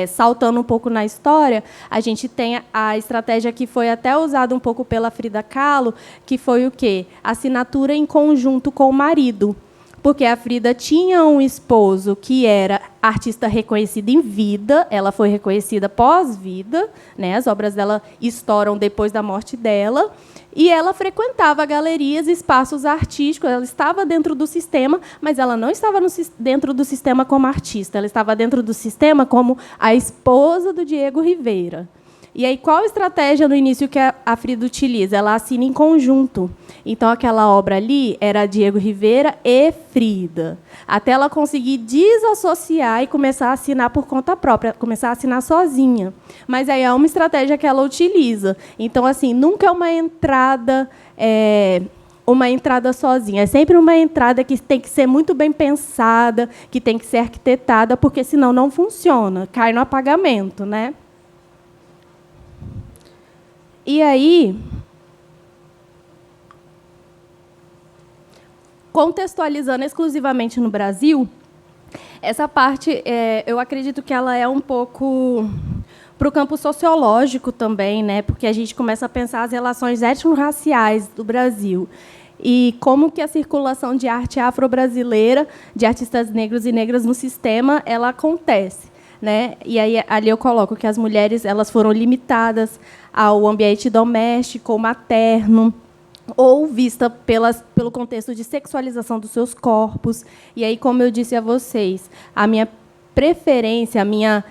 saltando um pouco na história, a gente tem a estratégia que foi até usada um pouco pela Frida Kahlo, que foi o quê? Assinatura em conjunto com o marido. Porque a Frida tinha um esposo que era artista reconhecido em vida, ela foi reconhecida pós-vida, né? As obras dela estouram depois da morte dela, e ela frequentava galerias e espaços artísticos, ela estava dentro do sistema, mas ela não estava dentro do sistema como artista, ela estava dentro do sistema como a esposa do Diego Rivera. E aí, qual a estratégia no início que a Frida utiliza? Ela assina em conjunto. Então, aquela obra ali era Diego Rivera e Frida. Até ela conseguir desassociar e começar a assinar por conta própria, começar a assinar sozinha. Mas aí é uma estratégia que ela utiliza. Então, assim, nunca é uma entrada sozinha. É sempre uma entrada que tem que ser muito bem pensada, que tem que ser arquitetada, porque senão não funciona, cai no apagamento, né? E aí, contextualizando exclusivamente no Brasil, essa parte, eu acredito que ela é um pouco para o campo sociológico também, né? Porque a gente começa a pensar as relações étnico-raciais do Brasil e como que a circulação de arte afro-brasileira, de artistas negros e negras no sistema, ela acontece. Né? E aí ali eu coloco que as mulheres elas foram limitadas ao ambiente doméstico, materno, ou vista pelo contexto de sexualização dos seus corpos. E aí, como eu disse a vocês, a minha preferência, minha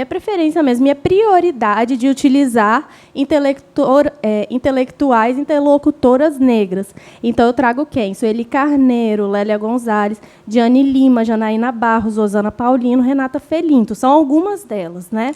preferência mesmo, minha prioridade de utilizar intelectuais, interlocutoras negras. Então, eu trago quem? Sueli Carneiro, Lélia Gonzalez, Diane Lima, Janaína Barros, Rosana Paulino, Renata Felinto. São algumas delas, né?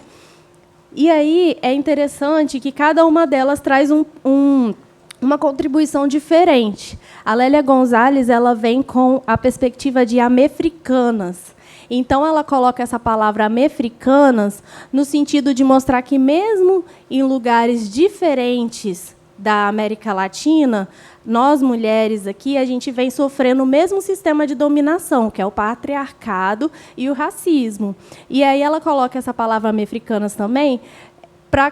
E aí é interessante que cada uma delas traz uma contribuição diferente. A Lélia Gonzalez ela vem com a perspectiva de amefricanas. Então, ela coloca essa palavra amefricanas no sentido de mostrar que, mesmo em lugares diferentes da América Latina, nós, mulheres aqui, a gente vem sofrendo o mesmo sistema de dominação, que é o patriarcado e o racismo. E aí ela coloca essa palavra amefricanas também para,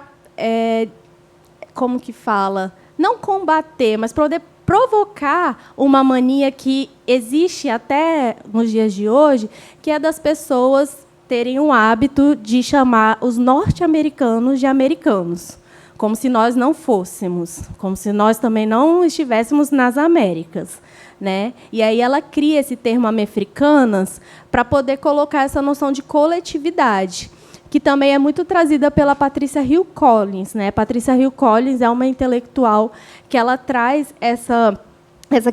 como que fala? Não combater, mas poder provocar uma mania que existe até nos dias de hoje, que é das pessoas terem o hábito de chamar os norte-americanos de americanos, como se nós não fôssemos, como se nós também não estivéssemos nas Américas, né? E aí ela cria esse termo amefricanas para poder colocar essa noção de coletividade, que também é muito trazida pela Patricia Hill Collins, né? Patricia Hill Collins é uma intelectual que ela traz essa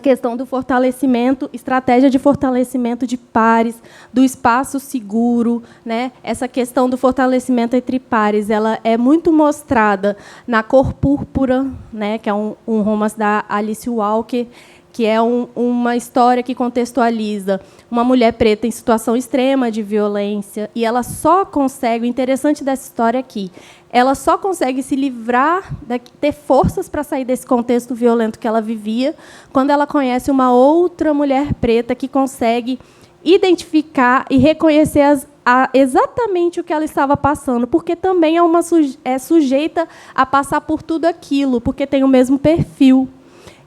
questão do fortalecimento, estratégia de fortalecimento de pares, do espaço seguro, né? Essa questão do fortalecimento entre pares, ela é muito mostrada na Cor Púrpura, né? Que é um romance da Alice Walker, que é uma história que contextualiza uma mulher preta em situação extrema de violência, e ela só consegue, o interessante dessa história aqui, ela só consegue se livrar, ter forças para sair desse contexto violento que ela vivia, quando ela conhece uma outra mulher preta que consegue identificar e reconhecer exatamente o que ela estava passando, porque também é sujeita a passar por tudo aquilo, porque tem o mesmo perfil.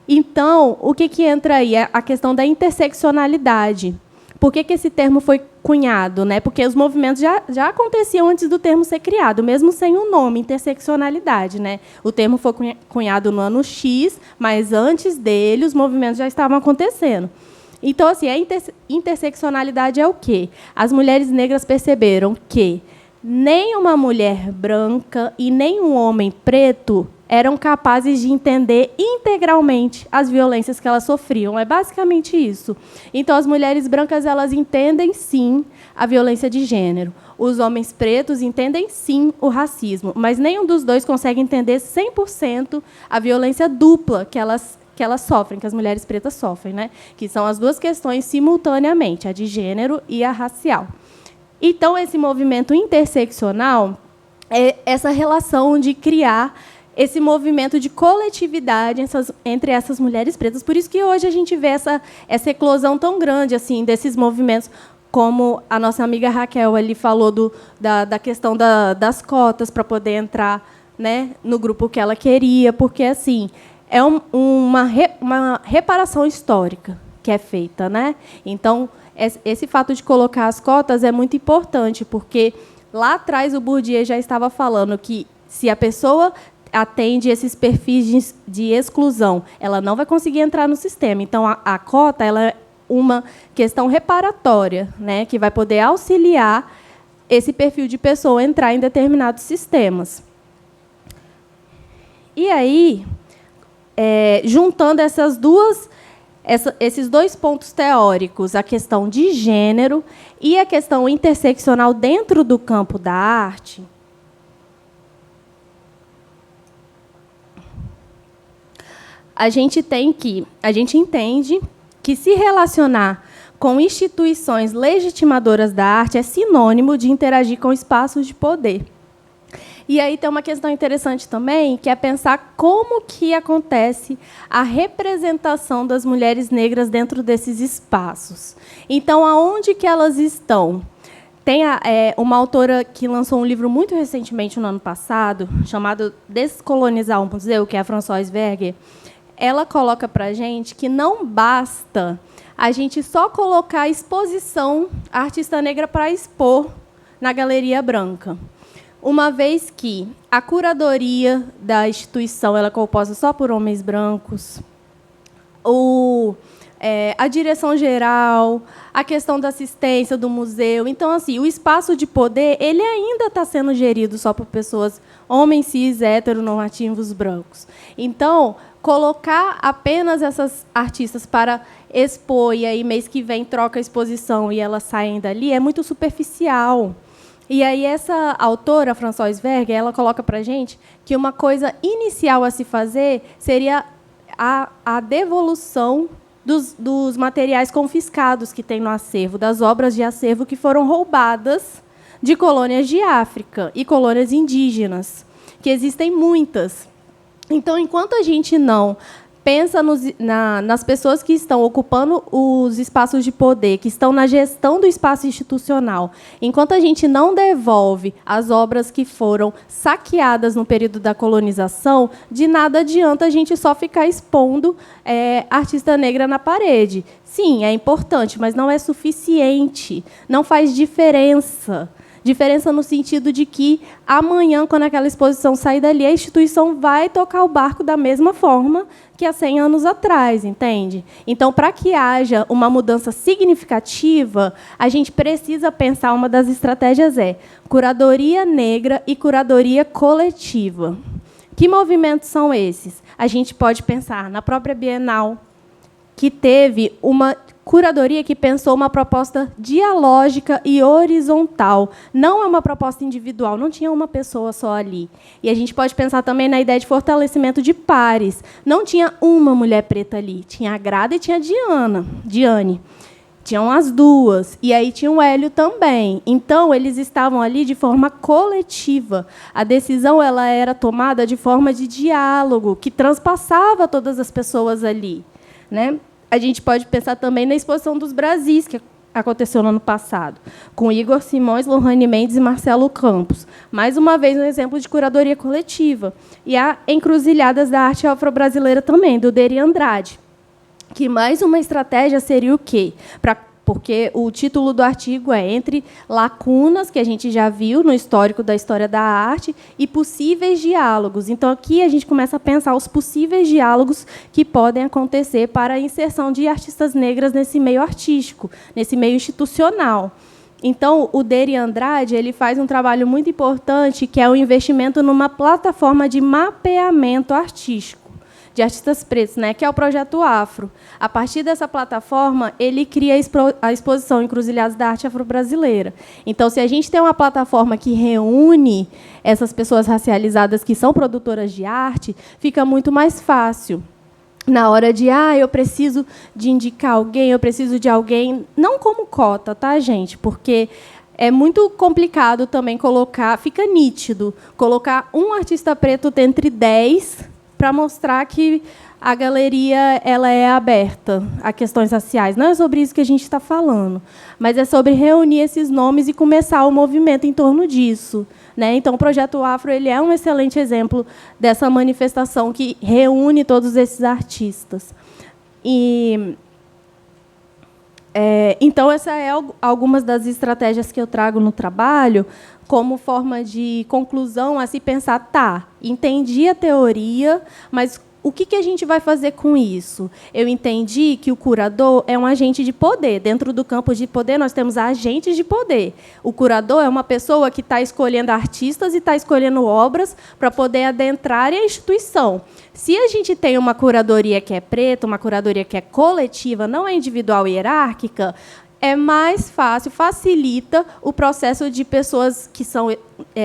Então, o que entra aí? É a questão da interseccionalidade. Por que esse termo foi cunhado? Né? Porque os movimentos já aconteciam antes do termo ser criado, mesmo sem o nome, interseccionalidade. Né? O termo foi cunhado no ano X, mas antes dele os movimentos já estavam acontecendo. Então, assim, a interseccionalidade é o quê? As mulheres negras perceberam que nem uma mulher branca e nem um homem preto eram capazes de entender integralmente as violências que elas sofriam. É basicamente isso. Então, as mulheres brancas, elas entendem, sim, a violência de gênero. Os homens pretos entendem, sim, o racismo, mas nenhum dos dois consegue entender 100% a violência dupla que elas sofrem, que as mulheres pretas sofrem, né? Que são as duas questões simultaneamente, a de gênero e a racial. Então, esse movimento interseccional é essa relação de criar esse movimento de coletividade entre essas mulheres pretas. Por isso que hoje a gente vê essa eclosão tão grande assim desses movimentos, como a nossa amiga Raquel ali falou da questão das cotas para poder entrar, né, no grupo que ela queria, porque assim é uma reparação histórica que é feita, né? Então, esse fato de colocar as cotas é muito importante, porque lá atrás o Bourdieu já estava falando que se a pessoa atende esses perfis de exclusão, ela não vai conseguir entrar no sistema. Então, a cota ela é uma questão reparatória, né, que vai poder auxiliar esse perfil de pessoa a entrar em determinados sistemas. E aí, juntando esses dois pontos teóricos, a questão de gênero e a questão interseccional dentro do campo da arte, a gente entende que se relacionar com instituições legitimadoras da arte é sinônimo de interagir com espaços de poder. E aí tem uma questão interessante também, que é pensar como que acontece a representação das mulheres negras dentro desses espaços. Então, aonde que elas estão? Tem uma autora que lançou um livro muito recentemente, no ano passado, chamado Descolonizar o Museu, que é a Françoise Verger. Ela coloca para a gente que não basta a gente só colocar a exposição a artista negra para expor na Galeria Branca, uma vez que a curadoria da instituição ela é composta só por homens brancos, a direção geral, a questão da assistência do museu. Então, assim, o espaço de poder ele ainda está sendo gerido só por pessoas, homens cis, heteronormativos, brancos. Então, colocar apenas essas artistas para expor, e aí mês que vem troca a exposição e elas saem dali, é muito superficial. E aí essa autora, Françoise Verger, ela coloca para a gente que uma coisa inicial a se fazer seria a devolução dos materiais confiscados que tem no acervo, das obras de acervo que foram roubadas de colônias de África e colônias indígenas, que existem muitas. Então, enquanto a gente não pensa nas pessoas que estão ocupando os espaços de poder, que estão na gestão do espaço institucional, enquanto a gente não devolve as obras que foram saqueadas no período da colonização, de nada adianta a gente só ficar expondo artista negra na parede. Sim, é importante, mas não é suficiente, não faz diferença. Diferença no sentido de que amanhã, quando aquela exposição sair dali, a instituição vai tocar o barco da mesma forma que há 100 anos atrás, entende? Então, para que haja uma mudança significativa, a gente precisa pensar, uma das estratégias curadoria negra e curadoria coletiva. Que movimentos são esses? A gente pode pensar na própria Bienal, que teve uma curadoria que pensou uma proposta dialógica e horizontal. Não é uma proposta individual, não tinha uma pessoa só ali. E a gente pode pensar também na ideia de fortalecimento de pares. Não tinha uma mulher preta ali, tinha a Grada e tinha a Diane. Tinham as duas. E aí tinha o Hélio também. Então, eles estavam ali de forma coletiva. A decisão ela era tomada de forma de diálogo, que transpassava todas as pessoas ali, né? A gente pode pensar também na exposição dos Brasis, que aconteceu no ano passado, com Igor Simões, Lohane Mendes e Marcelo Campos. Mais uma vez, um exemplo de curadoria coletiva. E há Encruzilhadas da Arte Afro-Brasileira também, do Deri Andrade, que mais uma estratégia seria o quê? Porque o título do artigo é Entre Lacunas, que a gente já viu no histórico da história da arte, e possíveis diálogos. Então, aqui a gente começa a pensar os possíveis diálogos que podem acontecer para a inserção de artistas negras nesse meio artístico, nesse meio institucional. Então, o Deri Andrade ele faz um trabalho muito importante, que é o investimento numa plataforma de mapeamento artístico, de artistas pretos, né, que é o Projeto Afro. A partir dessa plataforma, ele cria a exposição Encruzilhadas da Arte Afro-Brasileira. Então, se a gente tem uma plataforma que reúne essas pessoas racializadas que são produtoras de arte, fica muito mais fácil. Na hora de, eu preciso de indicar alguém, eu preciso de alguém, não como cota, tá, gente? Porque é muito complicado também colocar, fica nítido, colocar um artista preto dentre 10 para mostrar que a galeria ela é aberta a questões raciais. Não é sobre isso que a gente está falando, mas é sobre reunir esses nomes e começar o movimento em torno disso. Né? Então, o Projeto Afro ele é um excelente exemplo dessa manifestação que reúne todos esses artistas. Então, essa é algumas das estratégias que eu trago no trabalho como forma de conclusão a se pensar, entendi a teoria, mas o que a gente vai fazer com isso? Eu entendi que o curador é um agente de poder. Dentro do campo de poder, nós temos agentes de poder. O curador é uma pessoa que está escolhendo artistas e está escolhendo obras para poder adentrar a instituição. Se a gente tem uma curadoria que é preta, uma curadoria que é coletiva, não é individual e hierárquica, é mais fácil, facilita o processo de pessoas que são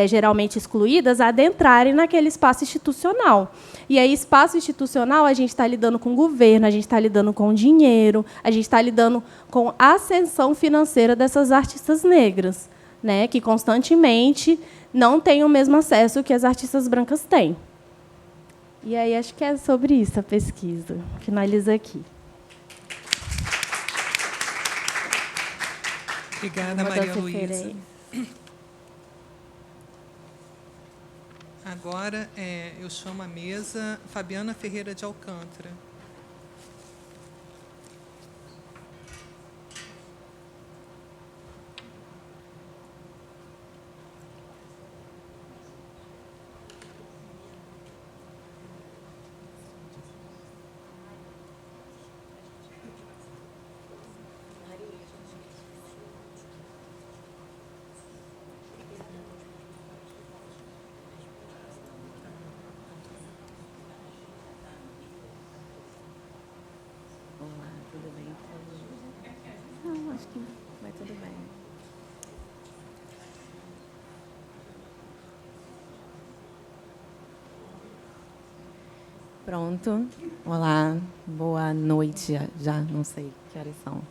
geralmente excluídas adentrarem naquele espaço institucional. E aí, espaço institucional, a gente está lidando com o governo, a gente está lidando com dinheiro, a gente está lidando com a ascensão financeira dessas artistas negras, né, que constantemente não têm o mesmo acesso que as artistas brancas têm. E aí, acho que é sobre isso a pesquisa. Finaliza aqui. Obrigada, Maria Luísa. Agora, eu chamo à mesa Fabiana Ferreira de Alcântara. Acho que vai tudo bem. Pronto. Olá, boa noite. Já não sei que horas são.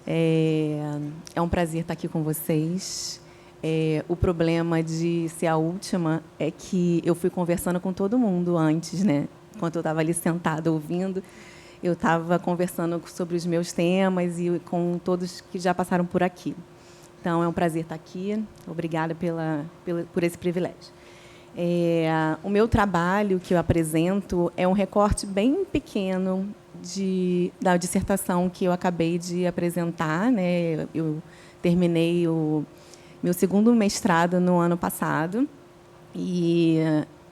É um prazer estar aqui com vocês. O problema de ser a última é que eu fui conversando com todo mundo antes, né? Enquanto eu estava ali sentada ouvindo, eu estava conversando sobre os meus temas e com todos que já passaram por aqui. Então, é um prazer estar aqui. Obrigada por esse privilégio. O meu trabalho que eu apresento é um recorte bem pequeno da dissertação que eu acabei de apresentar, né? Eu terminei o meu segundo mestrado no ano passado e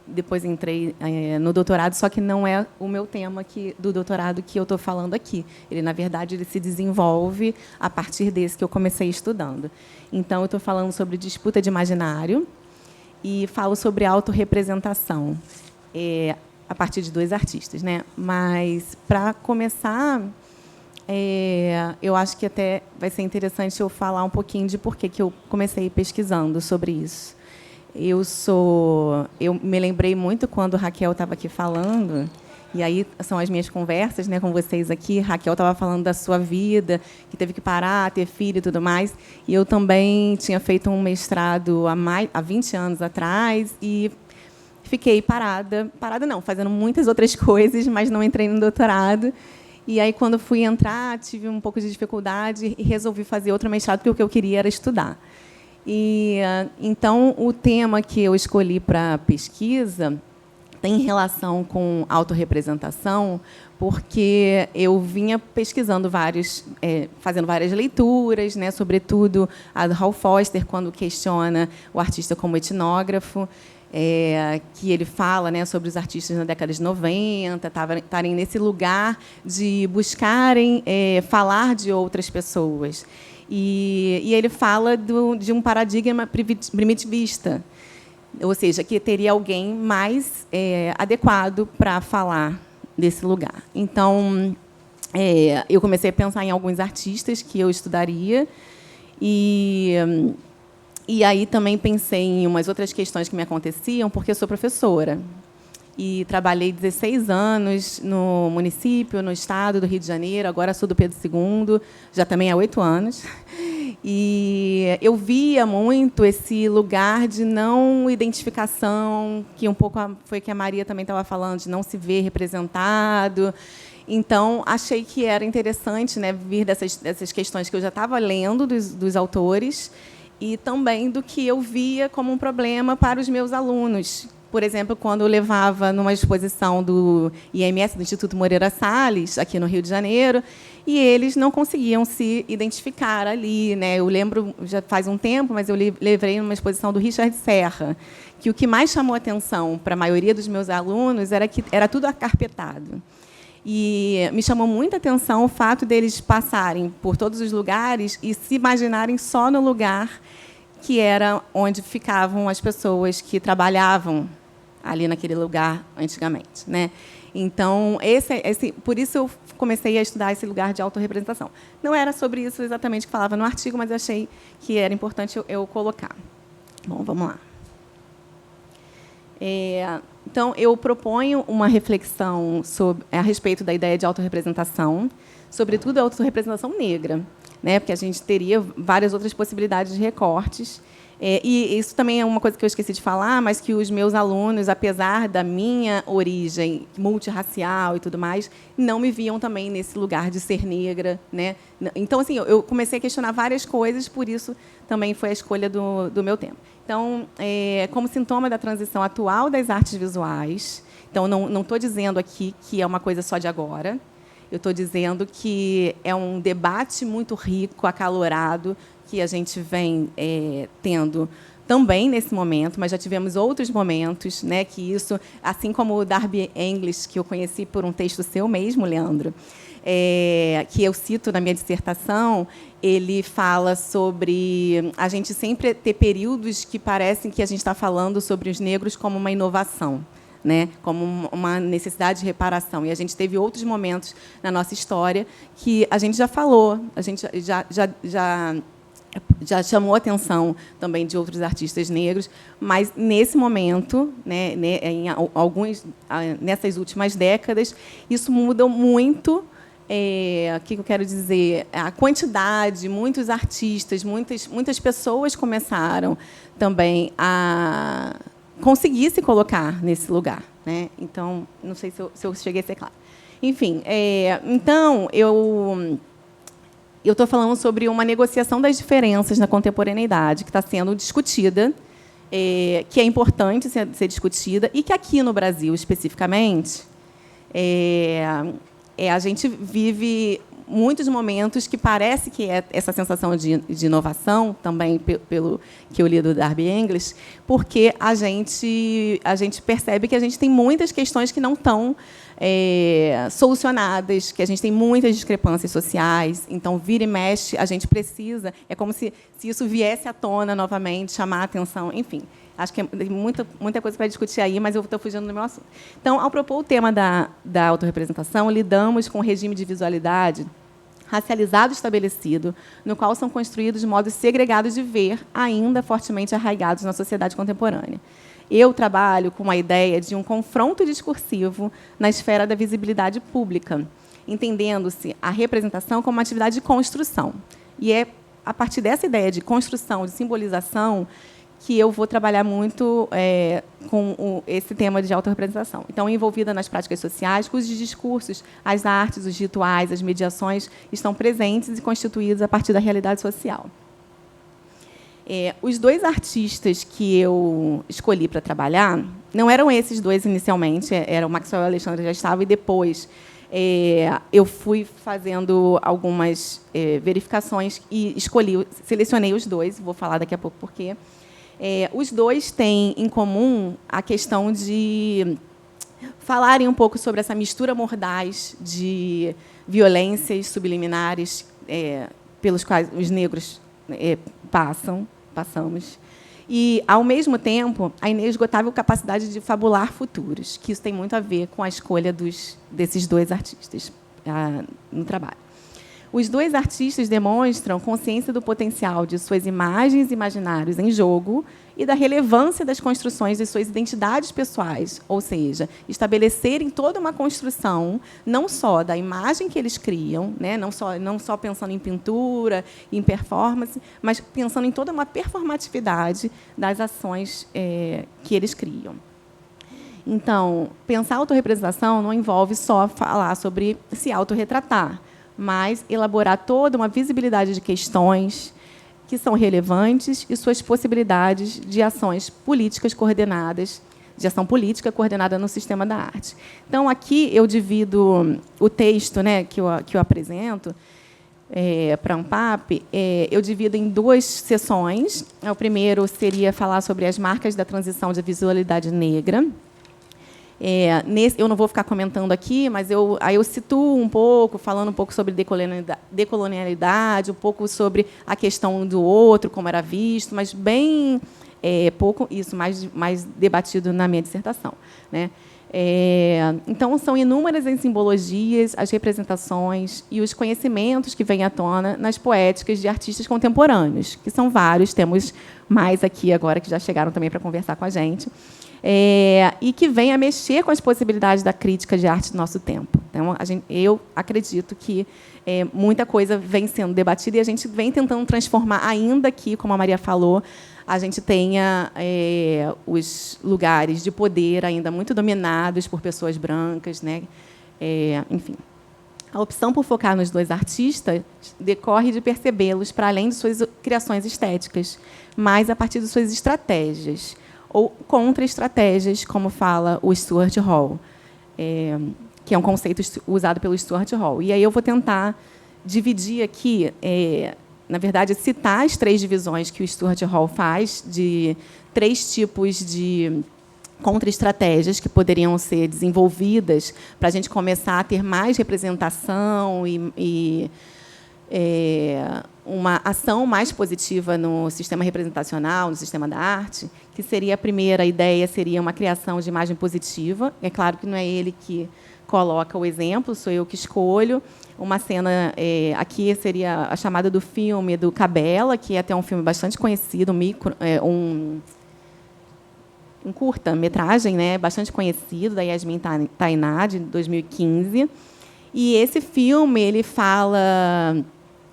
depois entrei no doutorado, só que não é o meu tema do doutorado que eu estou falando aqui. Ele, na verdade, ele se desenvolve a partir desse que eu comecei estudando. Então, eu estou falando sobre disputa de imaginário e falo sobre autorrepresentação, a partir de 2 artistas, né? Mas, para começar, eu acho que até vai ser interessante eu falar um pouquinho de por que eu comecei pesquisando sobre isso. Eu me lembrei muito quando Raquel estava aqui falando, e aí são as minhas conversas, né, com vocês aqui. Raquel estava falando da sua vida, que teve que parar, ter filho e tudo mais. E eu também tinha feito um mestrado há 20 anos atrás e fiquei parada não, fazendo muitas outras coisas, mas não entrei no doutorado. E aí, quando fui entrar, tive um pouco de dificuldade e resolvi fazer outro mestrado, porque o que eu queria era estudar. Então, o tema que eu escolhi para a pesquisa tem relação com autorrepresentação, porque eu vinha pesquisando fazendo várias leituras, né, sobretudo a do Hal Foster, quando questiona o artista como etnógrafo, que ele fala, né, sobre os artistas na década de 90, estarem nesse lugar de buscarem falar de outras pessoas. E ele fala de um paradigma primitivista, ou seja, que teria alguém mais adequado para falar desse lugar. Então, eu comecei a pensar em alguns artistas que eu estudaria, e aí também pensei em umas outras questões que me aconteciam, porque eu sou professora. E trabalhei 16 anos no município, no estado do Rio de Janeiro, agora sou do Pedro II, já também há 8 anos. E eu via muito esse lugar de não identificação, que um pouco foi que a Maria também estava falando, de não se ver representado. Então, achei que era interessante, né, vir dessas questões que eu já estava lendo dos autores, e também do que eu via como um problema para os meus alunos. Por exemplo, quando eu levava numa exposição do IMS, do Instituto Moreira Salles, aqui no Rio de Janeiro, e eles não conseguiam se identificar ali, né? Eu lembro, já faz um tempo, mas eu levei numa exposição do Richard Serra, que o que mais chamou a atenção para a maioria dos meus alunos era que era tudo acarpetado. E me chamou muita atenção o fato deles passarem por todos os lugares e se imaginarem só no lugar que era onde ficavam as pessoas que trabalhavam ali naquele lugar antigamente, né? Então, por isso eu comecei a estudar esse lugar de autorrepresentação. Não era sobre isso exatamente que falava no artigo, mas eu achei que era importante eu colocar. Bom, vamos lá. Então, eu proponho uma reflexão a respeito da ideia de autorrepresentação, sobretudo a autorrepresentação negra, né? Porque a gente teria várias outras possibilidades de recortes. E isso também é uma coisa que eu esqueci de falar, mas que os meus alunos, apesar da minha origem multirracial e tudo mais, não me viam também nesse lugar de ser negra, né? Então, assim, eu comecei a questionar várias coisas, por isso também foi a escolha do meu tema. Então, como sintoma da transição atual das artes visuais, então, não estou dizendo aqui que é uma coisa só de agora, eu estou dizendo que é um debate muito rico, acalorado, que a gente vem tendo também nesse momento, mas já tivemos outros momentos, né, que isso, assim como o Darby English, que eu conheci por um texto seu mesmo, Leandro, que eu cito na minha dissertação, ele fala sobre a gente sempre ter períodos que parecem que a gente está falando sobre os negros como uma inovação, né, como uma necessidade de reparação. E a gente teve outros momentos na nossa história que a gente já falou, a gente já chamou a atenção também de outros artistas negros, mas, nesse momento, né, nessas últimas décadas, isso muda muito. O que eu quero dizer? A quantidade, muitos artistas, muitas pessoas começaram também a conseguir se colocar nesse lugar, né? Então, não sei se eu cheguei a ser clara. Enfim, então, eu estou falando sobre uma negociação das diferenças na contemporaneidade que está sendo discutida, que é importante ser discutida, e que, aqui no Brasil, especificamente, a gente vive muitos momentos que parece que é essa sensação de inovação, também pelo que eu li do Darby English, porque a gente percebe que a gente tem muitas questões que não estão solucionadas, que a gente tem muitas discrepâncias sociais. Então, vira e mexe, a gente precisa... É como se isso viesse à tona novamente, chamar a atenção, enfim. Acho que tem muita coisa para discutir aí, mas eu estou fugindo do meu assunto. Então, ao propor o tema da autorrepresentação, lidamos com um regime de visualidade racializado estabelecido, no qual são construídos modos segregados de ver, ainda fortemente arraigados na sociedade contemporânea. Eu trabalho com a ideia de um confronto discursivo na esfera da visibilidade pública, entendendo-se a representação como uma atividade de construção. E é a partir dessa ideia de construção, de simbolização, que eu vou trabalhar muito com esse tema de autorrepresentação. Então, envolvida nas práticas sociais, cujos discursos, as artes, os rituais, as mediações estão presentes e constituídos a partir da realidade social. Os dois artistas que eu escolhi para trabalhar não eram esses dois inicialmente, era o Maxwell e a Alexandra já estavam, e depois eu fui fazendo algumas verificações e selecionei os dois, vou falar daqui a pouco por quê. Os dois têm em comum a questão de falarem um pouco sobre essa mistura mordaz de violências subliminares pelos quais os negros passamos. E, ao mesmo tempo, a inesgotável capacidade de fabular futuros, que isso tem muito a ver com a escolha desses dois artistas no trabalho. Os dois artistas demonstram consciência do potencial de suas imagens e imaginários em jogo e da relevância das construções de suas identidades pessoais, ou seja, estabelecerem toda uma construção, não só da imagem que eles criam, né, não só pensando em pintura, em performance, mas pensando em toda uma performatividade das ações que eles criam. Então, pensar autorrepresentação não envolve só falar sobre se autorretratar, mas elaborar toda uma visibilidade de questões que são relevantes e suas possibilidades de ações políticas coordenadas, de ação política coordenada no sistema da arte. Então, aqui eu divido o texto, né, que eu apresento para a ANPAP, eu divido em 2 sessões. O primeiro seria falar sobre as marcas da transição de visualidade negra. Eu não vou ficar comentando aqui, mas aí eu situo um pouco, falando um pouco sobre decolonialidade, um pouco sobre a questão do outro, como era visto, mas bem pouco isso, mais debatido na minha dissertação, né? Então, são inúmeras as simbologias, as representações e os conhecimentos que vêm à tona nas poéticas de artistas contemporâneos, que são vários, temos mais aqui agora que já chegaram também para conversar com a gente. E que vem a mexer com as possibilidades da crítica de arte do nosso tempo. Então, eu acredito que muita coisa vem sendo debatida e a gente vem tentando transformar, ainda que, como a Maria falou, a gente tenha os lugares de poder ainda muito dominados por pessoas brancas, né? Enfim. A opção por focar nos 2 artistas decorre de percebê-los para além de suas criações estéticas, mas a partir de suas estratégias, ou contra-estratégias, como fala o Stuart Hall, que é um conceito usado pelo Stuart Hall. E aí eu vou tentar dividir aqui, na verdade, citar as 3 divisões que o Stuart Hall faz, de 3 tipos de contra-estratégias que poderiam ser desenvolvidas para a gente começar a ter mais representação e uma ação mais positiva no sistema representacional, no sistema da arte, que seria a primeira ideia, seria uma criação de imagem positiva. É claro que não é ele que coloca o exemplo, sou eu que escolho. Uma cena, aqui seria a chamada do filme do Cabela, que é até um filme bastante conhecido, um curta-metragem, né, bastante conhecido, da Yasmin Tainá, de 2015. E esse filme ele fala...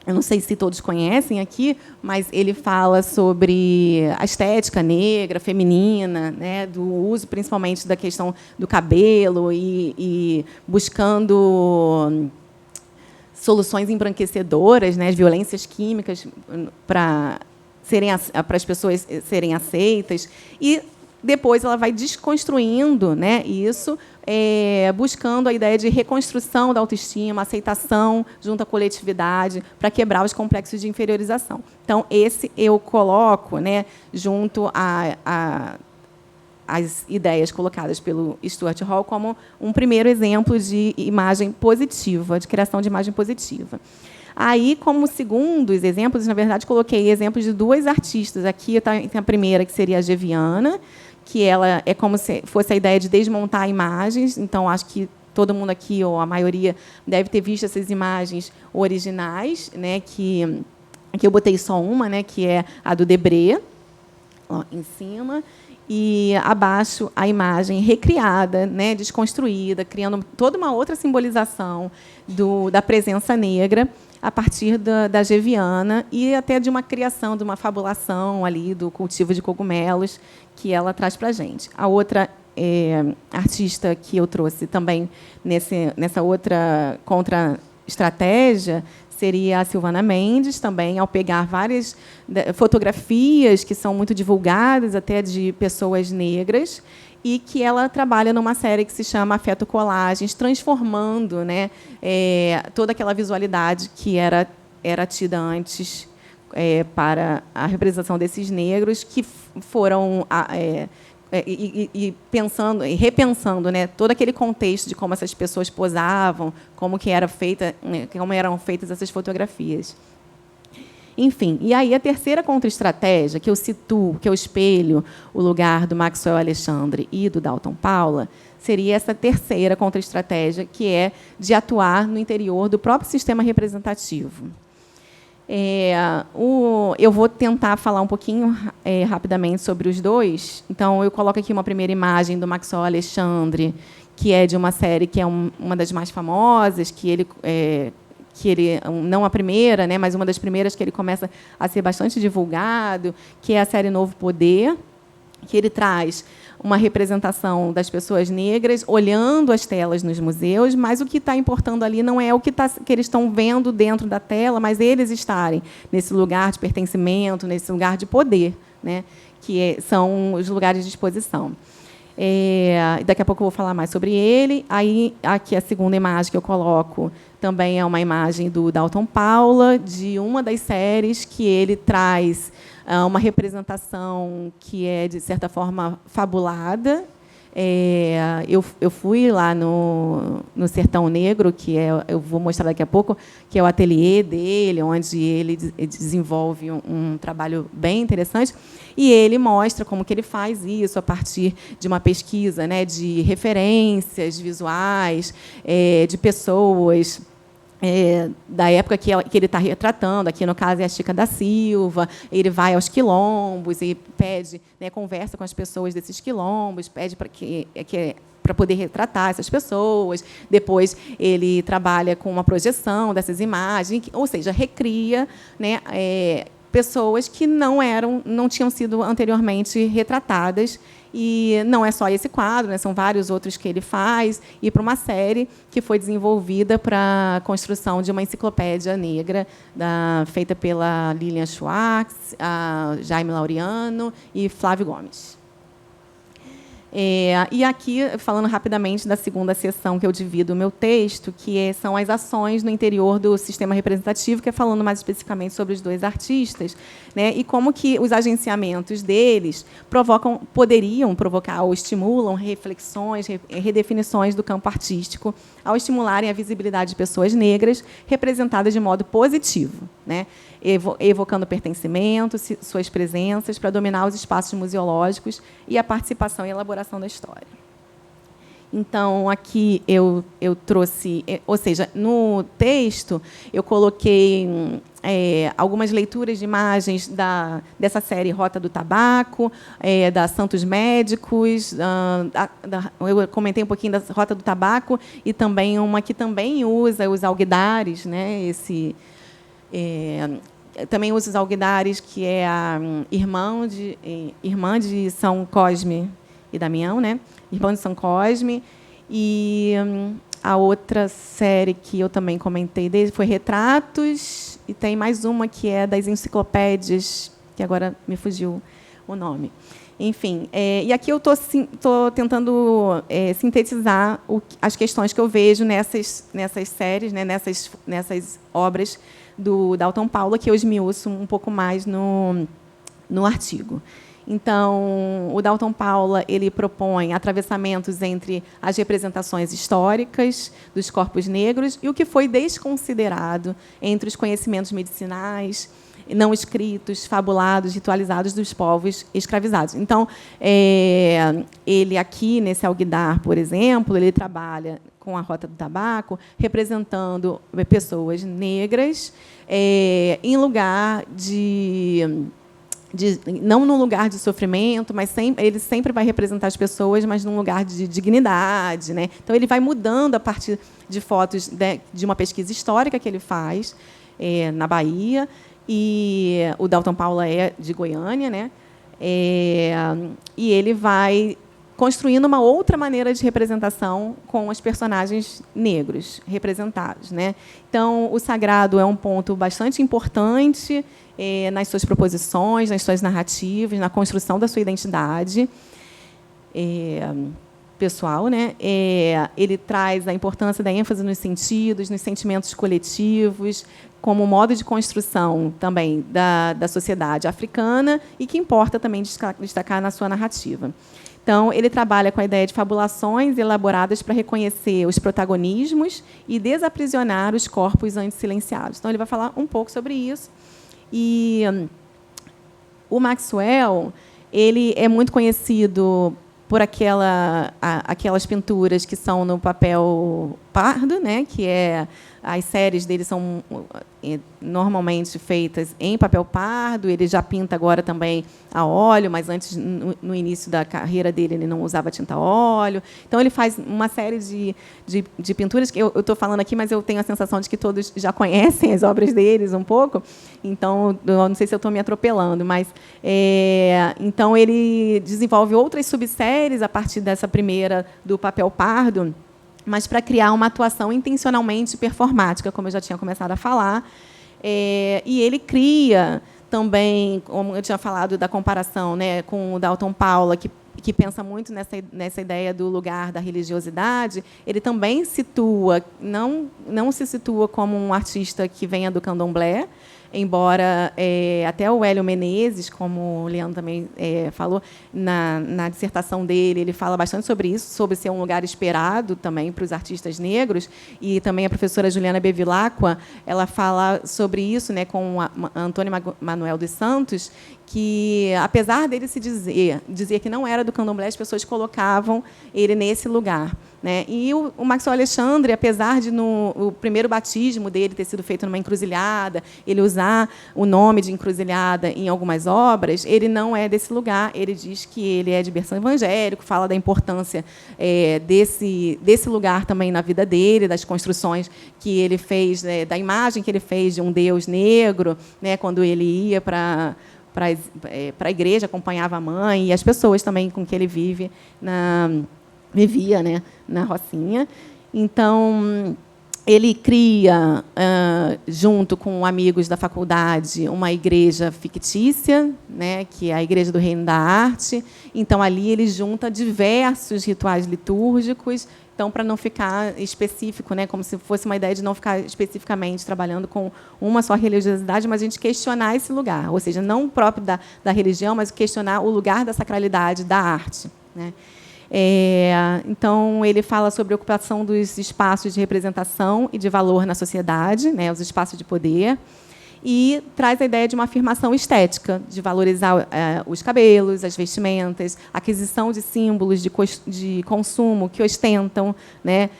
Eu não sei se todos conhecem aqui, mas ele fala sobre a estética negra, feminina, né, do uso, principalmente, da questão do cabelo e buscando soluções embranquecedoras, né, violências químicas para as pessoas serem aceitas. E depois ela vai desconstruindo, né, isso, buscando a ideia de reconstrução da autoestima, aceitação junto à coletividade, para quebrar os complexos de inferiorização. Então, esse eu coloco, né, junto às ideias colocadas pelo Stuart Hall como um primeiro exemplo de imagem positiva, de criação de imagem positiva. Aí, como segundos exemplos, na verdade, coloquei exemplos de 2 artistas. Aqui tem a primeira, que seria a Geviana, que ela é como se fosse a ideia de desmontar imagens. Então, acho que todo mundo aqui, ou a maioria, deve ter visto essas imagens originais, né, que aqui eu botei só uma, né, que é a do Debré, ó, em cima, e abaixo a imagem recriada, né, desconstruída, criando toda uma outra simbolização da presença negra a partir da Geviana e até de uma criação, de uma fabulação ali do cultivo de cogumelos que ela traz para a gente. A outra artista que eu trouxe também nessa outra contra-estratégia seria a Silvana Mendes, também, ao pegar várias fotografias que são muito divulgadas, até de pessoas negras, e que ela trabalha numa série que se chama Afeto Colagens, transformando, né, toda aquela visualidade que era tida antes para a representação desses negros, que foram pensando e repensando, né, todo aquele contexto de como essas pessoas posavam, como eram feitas essas fotografias. Enfim, e aí a terceira contra-estratégia, que eu situo, que eu espelho o lugar do Maxwell Alexandre e do Dalton Paula, seria essa terceira contra-estratégia, que é de atuar no interior do próprio sistema representativo. Eu vou tentar falar um pouquinho rapidamente sobre os dois. Então, eu coloco aqui uma primeira imagem do Maxwell Alexandre, que é de uma série que é uma das mais famosas, que ele não a primeira, né, mas uma das primeiras que ele começa a ser bastante divulgado, que é a série Novo Poder, que ele traz uma representação das pessoas negras olhando as telas nos museus, mas o que está importando ali não é o que eles estão vendo dentro da tela, mas eles estarem nesse lugar de pertencimento, nesse lugar de poder, né, são os lugares de exposição. Daqui a pouco eu vou falar mais sobre ele. Aí, aqui a segunda imagem que eu coloco também é uma imagem do Dalton Paula, de uma das séries que ele traz uma representação que é, de certa forma, fabulada. Eu fui lá no Sertão Negro, que eu vou mostrar daqui a pouco, que é o ateliê dele, onde ele desenvolve um trabalho bem interessante, e ele mostra como que ele faz isso a partir de uma pesquisa, né, de referências visuais, de pessoas da época que ele está retratando. Aqui, no caso, é a Chica da Silva. Ele vai aos quilombos e pede, né, conversa com as pessoas desses quilombos, pede para poder retratar essas pessoas. Depois, ele trabalha com uma projeção dessas imagens, ou seja, recria, né, pessoas que não tinham sido anteriormente retratadas. E não é só esse quadro, né, são vários outros que ele faz, e para uma série que foi desenvolvida para a construção de uma enciclopédia negra, feita pela Lilian Schwartz, Jaime Laureano e Flávio Gomes. E aqui, falando rapidamente da segunda seção que eu divido o meu texto, que são as ações no interior do sistema representativo, que é falando mais especificamente sobre os dois artistas, né, e como que os agenciamentos deles poderiam provocar ou estimulam reflexões, redefinições do campo artístico, ao estimularem a visibilidade de pessoas negras representadas de modo positivo, né, evocando pertencimento, suas presenças, para dominar os espaços museológicos e a participação e elaboração da história. Então, aqui eu trouxe, ou seja, no texto eu coloquei algumas leituras de imagens dessa série Rota do Tabaco, da Santos Médicos, eu comentei um pouquinho da Rota do Tabaco, e também uma que também usa os alguidares, né, também usa os alguidares, que é a irmã de São Cosme e Damião, né? Irmã de São Cosme. E a outra série que eu também comentei dele foi Retratos, e tem mais uma que é das enciclopédias, que agora me fugiu o nome. Enfim, e aqui eu estou tentando sintetizar as questões que eu vejo nessas séries, né, nessas obras do Dalton Paula, que eu esmiuço um pouco mais no artigo. Então, o Dalton Paula ele propõe atravessamentos entre as representações históricas dos corpos negros e o que foi desconsiderado entre os conhecimentos medicinais, não escritos, fabulados, ritualizados dos povos escravizados. Então, ele aqui, nesse alguidar, por exemplo, ele trabalha com a Rota do Tabaco, representando pessoas negras em lugar não num lugar de sofrimento, mas ele sempre vai representar as pessoas, mas num lugar de dignidade, né? Então, ele vai mudando a partir de fotos de uma pesquisa histórica que ele faz na Bahia, e o Dalton Paula é de Goiânia, né? E ele vai construindo uma outra maneira de representação com os personagens negros representados, né? Então, o sagrado é um ponto bastante importante nas suas proposições, nas suas narrativas, na construção da sua identidade pessoal, né? Ele traz a importância da ênfase nos sentidos, nos sentimentos coletivos, como modo de construção também da sociedade africana, e que importa também destacar na sua narrativa. Então, ele trabalha com a ideia de fabulações elaboradas para reconhecer os protagonismos e desaprisionar os corpos antes silenciados. Então, ele vai falar um pouco sobre isso. E o Maxwell, ele é muito conhecido por aquelas pinturas que são no papel pardo, né, que as séries dele são normalmente feitas em papel pardo. Ele já pinta agora também a óleo, mas antes, no início da carreira dele, ele não usava tinta a óleo. Então, ele faz uma série de pinturas que eu estou falando aqui, mas eu tenho a sensação de que todos já conhecem as obras deles um pouco. Então, eu não sei se eu estou me atropelando, mas então ele desenvolve outras subséries a partir dessa primeira do papel pardo, mas para criar uma atuação intencionalmente performática, como eu já tinha começado a falar. E ele cria também, como eu tinha falado da comparação, né, com o Dalton Paula, que pensa muito nessa ideia do lugar da religiosidade. Ele também situa, não se situa como um artista que venha do candomblé, embora até o Hélio Menezes, como o Leandro também falou, na dissertação dele, ele fala bastante sobre isso, sobre ser um lugar esperado também para os artistas negros, e também a professora Juliana Bevilacqua, ela fala sobre isso, né, com a Antônio Manuel dos Santos, que, apesar dele se dizer que não era do candomblé, as pessoas colocavam ele nesse lugar, né? E o Maxwell Alexandre, apesar de o primeiro batismo dele ter sido feito numa encruzilhada, ele usar o nome de encruzilhada em algumas obras, ele não é desse lugar. Ele diz que ele é de berço evangélico, fala da importância desse lugar também na vida dele, das construções que ele fez, da imagem que ele fez de um Deus negro, né, quando ele ia para a igreja, acompanhava a mãe e as pessoas também com que ele vivia, né, na Rocinha. Então, ele cria, junto com amigos da faculdade, uma igreja fictícia, né, que é a Igreja do Reino da Arte. Então, ali ele junta diversos rituais litúrgicos. Então, para não ficar específico, né, como se fosse uma ideia de não ficar especificamente trabalhando com uma só religiosidade, mas a gente questionar esse lugar, ou seja, não o próprio da religião, mas questionar o lugar da sacralidade da arte, né? Então, ele fala sobre a ocupação dos espaços de representação e de valor na sociedade, né, os espaços de poder, e traz a ideia de uma afirmação estética, de valorizar os cabelos, as vestimentas, a aquisição de símbolos de consumo que ostentam, né,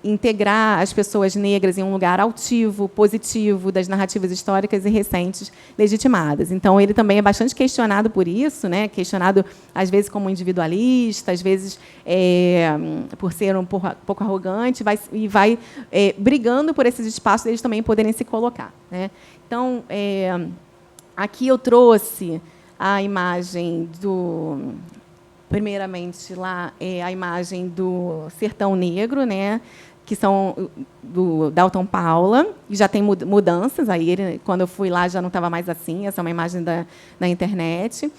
integrar as pessoas negras em um lugar altivo, positivo, das narrativas históricas e recentes legitimadas. Então, ele também é bastante questionado por isso, né? Questionado, às vezes, como individualista, às vezes, por ser um pouco arrogante, e vai brigando por esses espaços eles também poderem se colocar, né? Então, aqui eu trouxe a imagem primeiramente, lá a imagem do Sertão Negro, né, que são do Dalton Paula, e já tem mudanças. Aí, quando eu fui lá, já não estava mais assim. Essa é uma imagem da internet.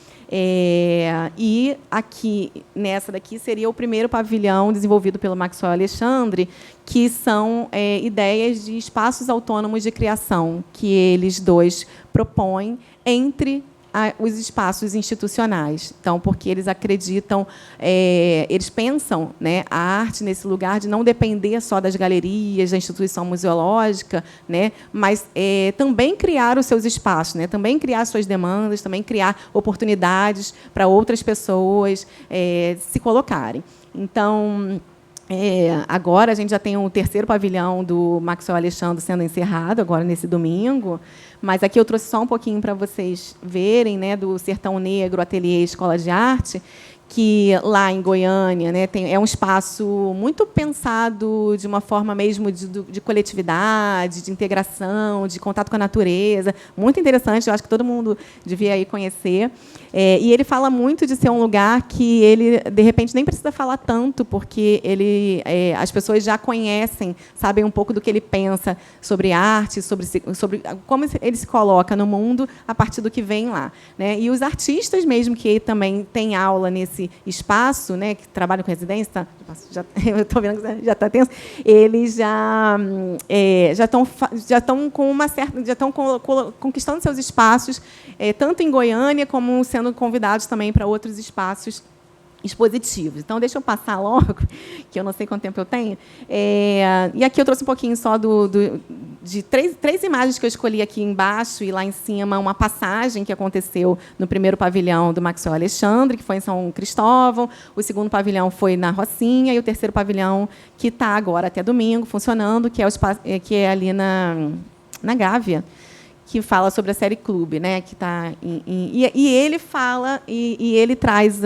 E aqui, nessa daqui, seria o primeiro pavilhão desenvolvido pelo Maxwell Alexandre, que são ideias de espaços autônomos de criação que eles dois propõem entre os espaços institucionais. Então, porque eles acreditam, eles pensam, né, a arte nesse lugar de não depender só das galerias, da instituição museológica, né, mas também criar os seus espaços, né, também criar suas demandas, também criar oportunidades para outras pessoas se colocarem. Então, agora a gente já tem o terceiro pavilhão do Maxwell Alexandre sendo encerrado, agora nesse domingo. Mas aqui eu trouxe só um pouquinho para vocês verem, né, do Sertão Negro Ateliê Escola de Arte, que lá em Goiânia, né, é um espaço muito pensado de uma forma mesmo de coletividade, de integração, de contato com a natureza. Muito interessante, eu acho que todo mundo devia ir conhecer. E ele fala muito de ser um lugar que ele, de repente, nem precisa falar tanto, porque as pessoas já conhecem, sabem um pouco do que ele pensa sobre arte, sobre como ele se coloca no mundo a partir do que vem lá, né? E os artistas mesmo, que também têm aula nesse espaço, né, que trabalham com residência, eu estou vendo que já está tenso, eles já estão com uma certa, já estão conquistando seus espaços, tanto em Goiânia como sendo convidados também para outros espaços expositivos. Então, deixa eu passar logo, que eu não sei quanto tempo eu tenho. E aqui eu trouxe um pouquinho só de três imagens que eu escolhi aqui embaixo e lá em cima, uma passagem que aconteceu no primeiro pavilhão do Maxwell Alexandre, que foi em São Cristóvão, o segundo pavilhão foi na Rocinha, e o terceiro pavilhão, que está agora até domingo, funcionando, que é ali na Gávea, que fala sobre a série Clube, né? Que tá e ele fala e ele traz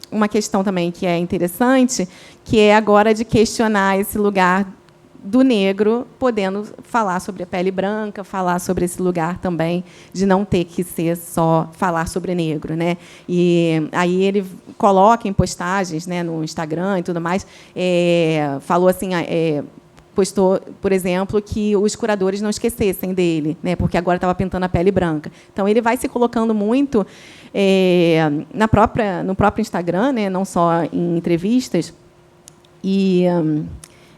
uma questão também que é interessante, que é agora de questionar esse lugar do negro, podendo falar sobre a pele branca, falar sobre esse lugar também de não ter que ser só falar sobre negro, né? E aí ele coloca em postagens, né, no Instagram e tudo mais, falou assim. Postou, por exemplo, que os curadores não esquecessem dele, né, porque agora estava pintando a pele branca. Então, ele vai se colocando muito no próprio Instagram, né, não só em entrevistas. E,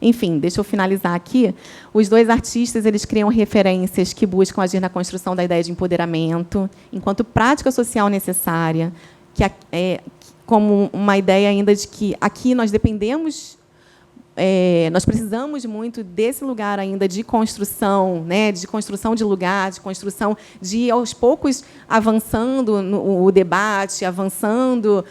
enfim, deixa eu finalizar aqui. Os dois artistas eles criam referências que buscam agir na construção da ideia de empoderamento, enquanto prática social necessária, como uma ideia ainda de que aqui nós dependemos. Nós precisamos muito desse lugar ainda de construção, né, de construção de lugar, de construção de, aos poucos, avançando o debate, avançando,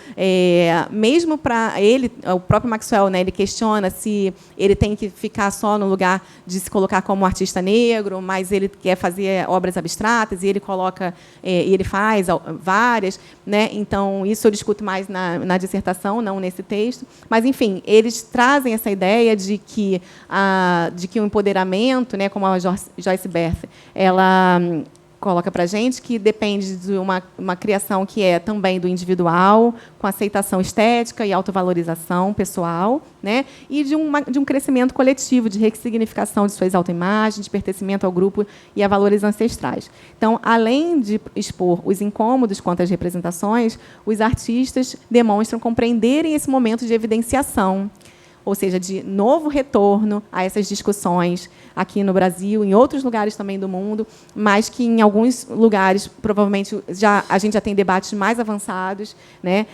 mesmo para ele, o próprio Maxwell, né, ele questiona se ele tem que ficar só no lugar de se colocar como artista negro, mas ele quer fazer obras abstratas e ele coloca, e ele faz várias, né? Então isso eu discuto mais na dissertação, não nesse texto, mas enfim, eles trazem essa ideia de que o empoderamento, né, como a Joyce Berth, ela coloca para a gente, que depende de uma criação que é também do individual, com aceitação estética e autovalorização pessoal, né, e de um crescimento coletivo, de ressignificação de suas autoimagens, de pertencimento ao grupo e a valores ancestrais. Então, além de expor os incômodos quanto às representações, os artistas demonstram compreenderem esse momento de evidenciação, ou seja, de novo retorno a essas discussões aqui no Brasil, em outros lugares também do mundo, mas que, em alguns lugares, provavelmente, a gente já tem debates mais avançados, né?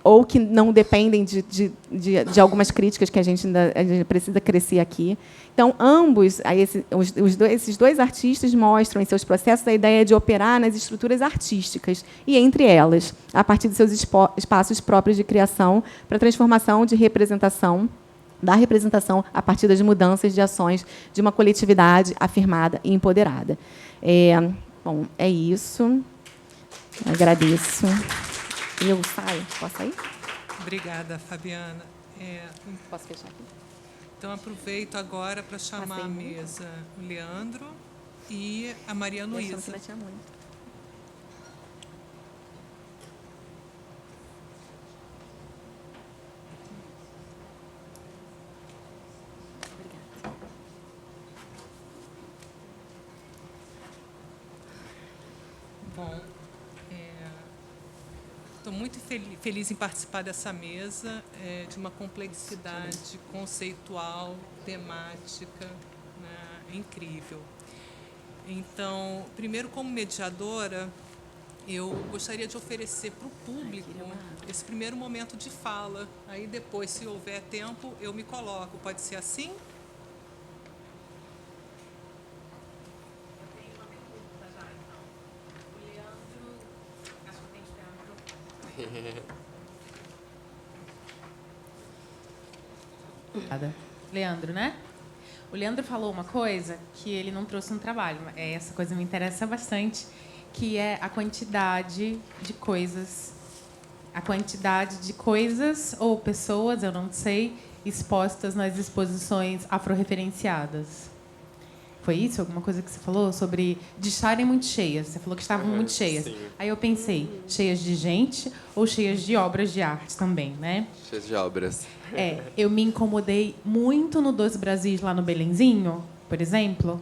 Ou que não dependem de algumas críticas que a gente precisa crescer aqui. Então, ambos, esses dois artistas mostram em seus processos a ideia de operar nas estruturas artísticas e, entre elas, a partir de seus espaços próprios de criação para a transformação da representação a partir das mudanças de ações de uma coletividade afirmada e empoderada. Bom, é isso. Agradeço. Eu saio. Posso sair? Obrigada, Fabiana. Posso fechar aqui? Então, aproveito agora para chamar à mesa o Leandro e a Maria Luísa. Tinha muito. Bom, estou muito feliz em participar dessa mesa, de uma complexidade conceitual, temática, né, incrível. Então, primeiro, como mediadora, eu gostaria de oferecer para o público esse primeiro momento de fala. Aí, depois, se houver tempo, eu me coloco. Pode ser assim? Leandro, né? O Leandro falou uma coisa que ele não trouxe no trabalho. Essa coisa me interessa bastante, que é a quantidade de coisas ou pessoas, eu não sei, expostas nas exposições afro-referenciadas. Foi isso? Alguma coisa que você falou sobre de estarem muito cheias? Você falou que estavam muito cheias. Sim. Aí eu pensei, cheias de gente ou cheias de obras de arte também, né? Cheias de obras. Eu me incomodei muito no Dois Brasis, lá no Belenzinho, por exemplo,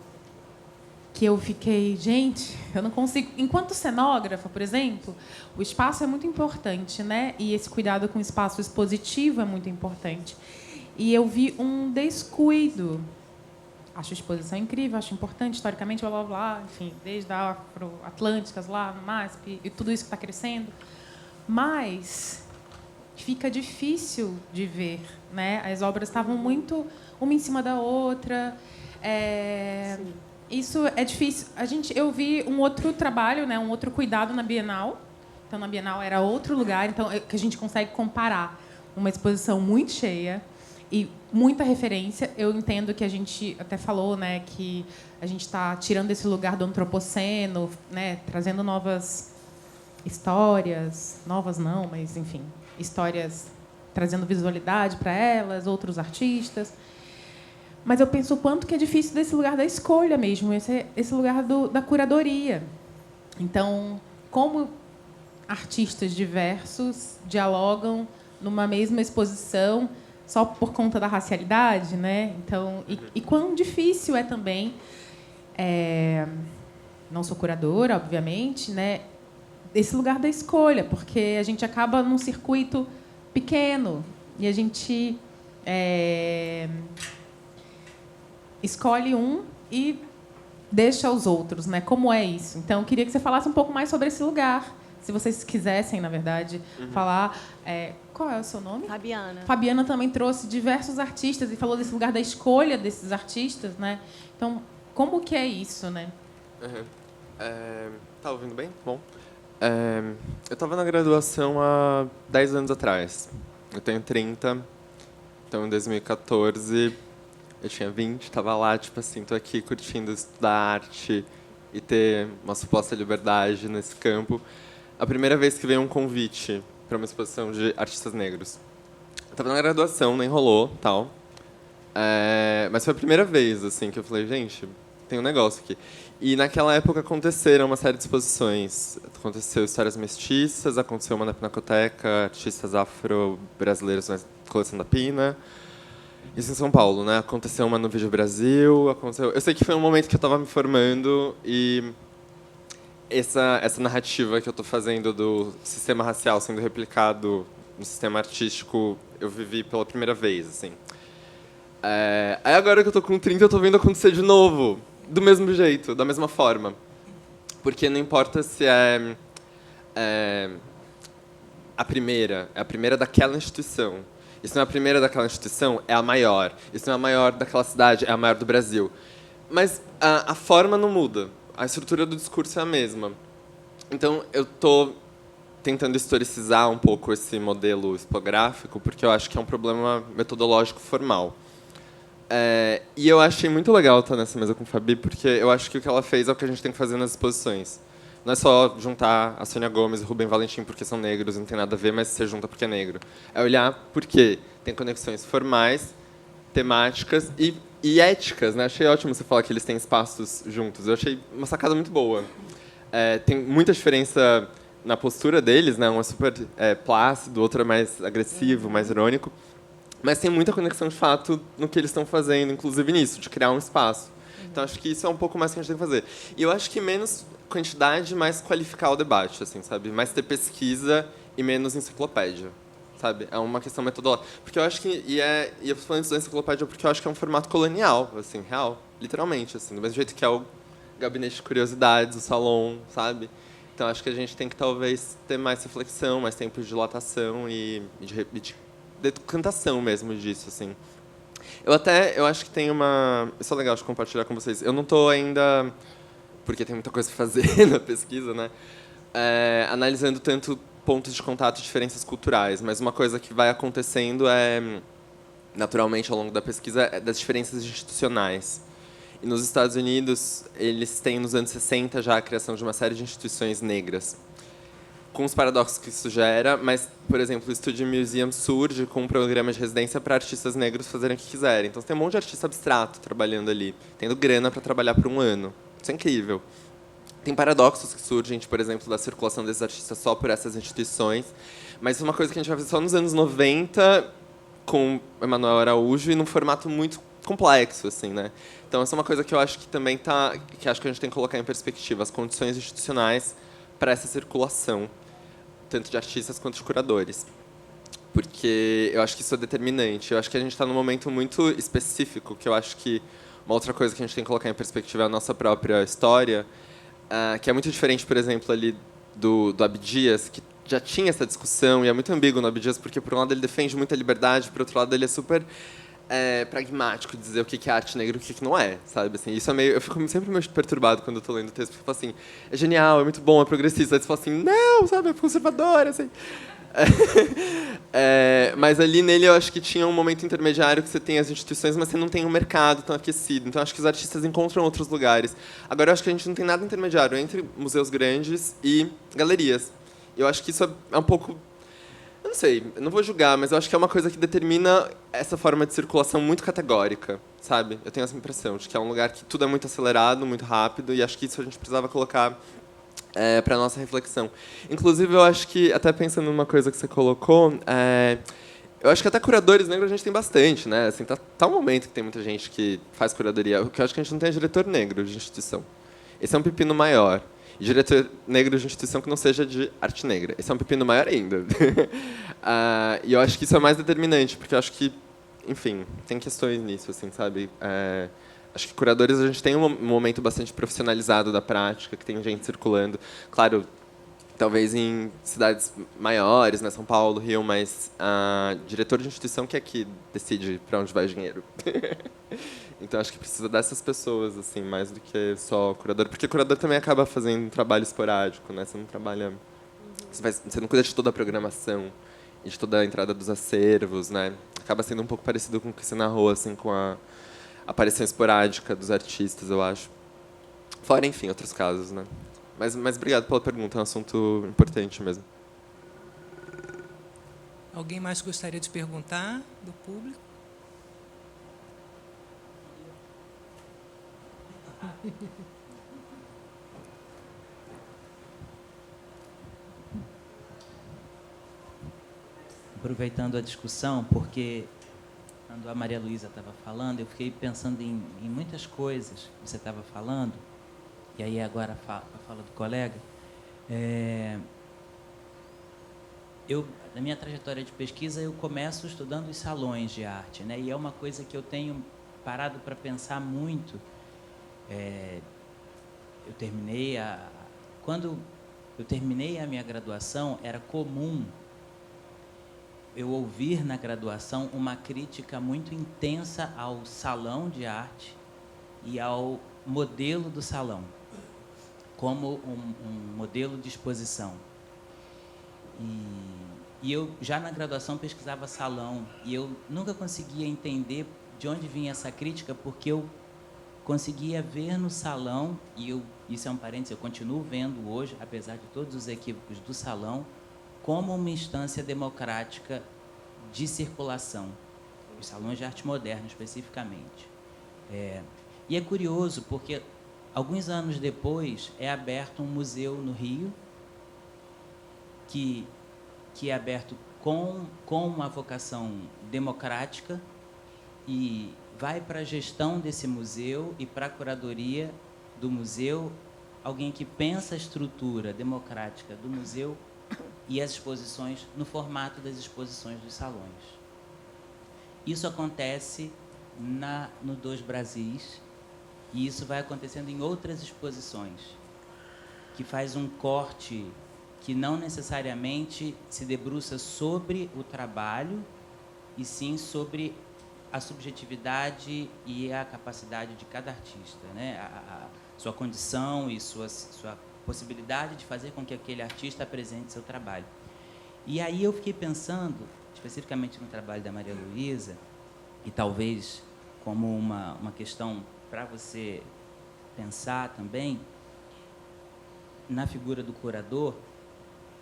que eu fiquei, gente, eu não consigo... Enquanto cenógrafa, por exemplo, o espaço é muito importante, né? E esse cuidado com o espaço expositivo é muito importante. E eu vi um descuido. Acho a exposição incrível, acho importante, historicamente, blá, blá, blá, enfim, desde a Afro-Atlânticas lá no MASP e tudo isso que está crescendo. mas fica difícil de ver, né? As obras estavam muito uma em cima da outra. Isso é difícil. Eu vi um outro trabalho, né? Um outro cuidado na Bienal. Então, na Bienal era outro lugar, então que a gente consegue comparar uma exposição muito cheia e muita referência. Eu entendo que a gente até falou, né, que a gente está tirando esse lugar do antropoceno, né, trazendo novas histórias, novas não, mas enfim, histórias, trazendo visualidade para elas, outros artistas. Mas eu penso o quanto que é difícil desse lugar da escolha mesmo, esse lugar da curadoria. Então, como artistas diversos dialogam numa mesma exposição só por conta da racialidade, né? Então, e quão difícil é também, não sou curadora, obviamente, né? Esse lugar da escolha, porque a gente acaba num circuito pequeno e a gente escolhe um e deixa os outros, né? Como é isso? Então, eu queria que você falasse um pouco mais sobre esse lugar. Se vocês quisessem, na verdade, falar... qual é o seu nome? Fabiana. Fabiana também trouxe diversos artistas e falou desse lugar da escolha desses artistas, né? Então, como que é isso, né? Tá ouvindo bem? Bom. Eu estava na graduação há 10 anos atrás. Eu tenho 30. Então, em 2014, eu tinha 20. Estava lá, tipo assim, tô aqui curtindo estudar arte e ter uma suposta liberdade nesse campo. A primeira vez que veio um convite para uma exposição de artistas negros. Eu estava na graduação, nem rolou, tal. Mas foi a primeira vez, assim, que eu falei, gente, tem um negócio aqui. E naquela época aconteceram uma série de exposições. Aconteceu Histórias Mestiças, aconteceu uma na Pinacoteca, artistas afro-brasileiros na Coleção da Pina. Isso em São Paulo, né? Aconteceu uma no Vídeo Brasil, aconteceu... Eu sei que foi um momento que eu estava me formando e essa narrativa que eu estou fazendo do sistema racial sendo replicado no sistema artístico, eu vivi pela primeira vez, assim. Aí agora que eu estou com 30, eu estou vendo acontecer de novo, do mesmo jeito, da mesma forma. Porque não importa se é a primeira daquela instituição. E se não é a primeira daquela instituição, é a maior. E se não é a maior daquela cidade, é a maior do Brasil. Mas a forma não muda. A estrutura do discurso é a mesma. Então, eu estou tentando historicizar um pouco esse modelo expográfico, porque eu acho que é um problema metodológico formal. E eu achei muito legal estar nessa mesa com a Fabi, porque eu acho que o que ela fez é o que a gente tem que fazer nas exposições. Não é só juntar a Sônia Gomes e o Rubem Valentim porque são negros, não tem nada a ver, mas você junta porque é negro. É olhar porque tem conexões formais, temáticas e éticas, né? Achei ótimo você falar que eles têm espaços juntos. Eu achei uma sacada muito boa. Tem muita diferença na postura deles, né? Um é super plácido, o outro é mais agressivo, mais irônico. Mas tem muita conexão, de fato, no que eles estão fazendo, inclusive nisso, de criar um espaço. Então, acho que isso é um pouco mais que a gente tem que fazer. E eu acho que menos quantidade, mais qualificar o debate, assim, sabe? Mais ter pesquisa e menos enciclopédia. Sabe? É uma questão metodológica. Porque eu acho que... E eu tô falando isso da enciclopédia porque eu acho que é um formato colonial, assim, real. Literalmente, assim. Do mesmo jeito que é o gabinete de curiosidades, o salão, sabe? Então, acho que a gente tem que, talvez, ter mais reflexão, mais tempo de dilatação e de decantação mesmo disso, assim. Eu acho que tem uma... Isso é legal de compartilhar com vocês. Eu não estou ainda... Porque tem muita coisa para fazer na pesquisa, né? Analisando tanto pontos de contato e diferenças culturais, mas uma coisa que vai acontecendo naturalmente, ao longo da pesquisa, é das diferenças institucionais. E nos Estados Unidos, eles têm, nos anos 60, já a criação de uma série de instituições negras, com os paradoxos que isso gera, mas, por exemplo, o Studio Museum surge com um programa de residência para artistas negros fazerem o que quiserem. Então, você tem um monte de artista abstrato trabalhando ali, tendo grana para trabalhar por um ano. Isso é incrível. Tem paradoxos que surgem, por exemplo, da circulação desses artistas só por essas instituições, mas isso é uma coisa que a gente vai ver só nos anos 90, com Emanuel Araújo, e num formato muito complexo, assim, né? Então, essa é uma coisa que eu acho que também que acho que a gente tem que colocar em perspectiva, as condições institucionais para essa circulação, tanto de artistas quanto de curadores. Porque eu acho que isso é determinante. Eu acho que a gente está num momento muito específico, que eu acho que uma outra coisa que a gente tem que colocar em perspectiva é a nossa própria história, que é muito diferente, por exemplo, ali do Abdias, que já tinha essa discussão, e é muito ambíguo no Abdias, porque, por um lado, ele defende muita liberdade, por outro lado, ele é super pragmático de dizer o que é arte negra e o que não é, sabe? Assim, isso é meio, eu fico sempre meio perturbado quando eu estou lendo o texto, porque eu falo assim, é genial, é muito bom, é progressista. Aí você fala assim, não, sabe, é conservador, assim. Mas ali nele eu acho que tinha um momento intermediário que você tem as instituições, mas você não tem um mercado tão aquecido. Então acho que os artistas encontram outros lugares. Agora eu acho que a gente não tem nada intermediário entre museus grandes e galerias. Eu acho que isso é um pouco... Eu não sei, eu não vou julgar, mas eu acho que é uma coisa que determina essa forma de circulação muito categórica, sabe? Eu tenho essa impressão de que é um lugar que tudo é muito acelerado, muito rápido, e acho que isso a gente precisava colocar para a nossa reflexão. Inclusive, eu acho que, até pensando numa coisa que você colocou, eu acho que até curadores negros a gente tem bastante, né? Assim, tá um momento que tem muita gente que faz curadoria. O que eu acho que a gente não tem é diretor negro de instituição. Esse é um pepino maior. E diretor negro de instituição que não seja de arte negra. Esse é um pepino maior ainda. E eu acho que isso é mais determinante, porque eu acho que, enfim, tem questões nisso, assim, sabe? Acho que curadores a gente tem um momento bastante profissionalizado da prática, que tem gente circulando. Claro, talvez em cidades maiores, né, São Paulo, Rio, mas diretor de instituição que é que decide para onde vai o dinheiro. Então acho que precisa dessas pessoas, assim, mais do que só curador, porque curador também acaba fazendo um trabalho esporádico, né? Você não trabalha, você não cuida de toda a programação e de toda a entrada dos acervos, né? Acaba sendo um pouco parecido com o que você narrou, assim, com a aparição esporádica dos artistas, eu acho. Fora, enfim, outros casos, né? Mas obrigado pela pergunta, é um assunto importante mesmo. Alguém mais gostaria de perguntar do público? Aproveitando a discussão, porque quando a Maria Luísa estava falando, eu fiquei pensando em muitas coisas que você estava falando, e aí agora a fala do colega. Na minha trajetória de pesquisa, eu começo estudando os salões de arte, né? E é uma coisa que eu tenho parado para pensar muito. Quando eu terminei a minha graduação, era comum eu ouvir na graduação uma crítica muito intensa ao salão de arte e ao modelo do salão, como um modelo de exposição. E eu, já na graduação, pesquisava salão, e eu nunca conseguia entender de onde vinha essa crítica, porque eu conseguia ver no salão, e isso é um parênteses, eu continuo vendo hoje, apesar de todos os equívocos do salão, como uma instância democrática de circulação, os salões de arte moderna, especificamente. E é curioso, porque alguns anos depois é aberto um museu no Rio, que é aberto com uma vocação democrática, e vai para a gestão desse museu e para a curadoria do museu alguém que pensa a estrutura democrática do museu e as exposições no formato das exposições dos salões. Isso acontece no Dois Brasis, e isso vai acontecendo em outras exposições, que faz um corte que não necessariamente se debruça sobre o trabalho, e sim sobre a subjetividade e a capacidade de cada artista, né? A sua condição e sua possibilidade de fazer com que aquele artista apresente seu trabalho. E aí eu fiquei pensando, especificamente no trabalho da Maria Luísa, e talvez como uma questão para você pensar também, na figura do curador,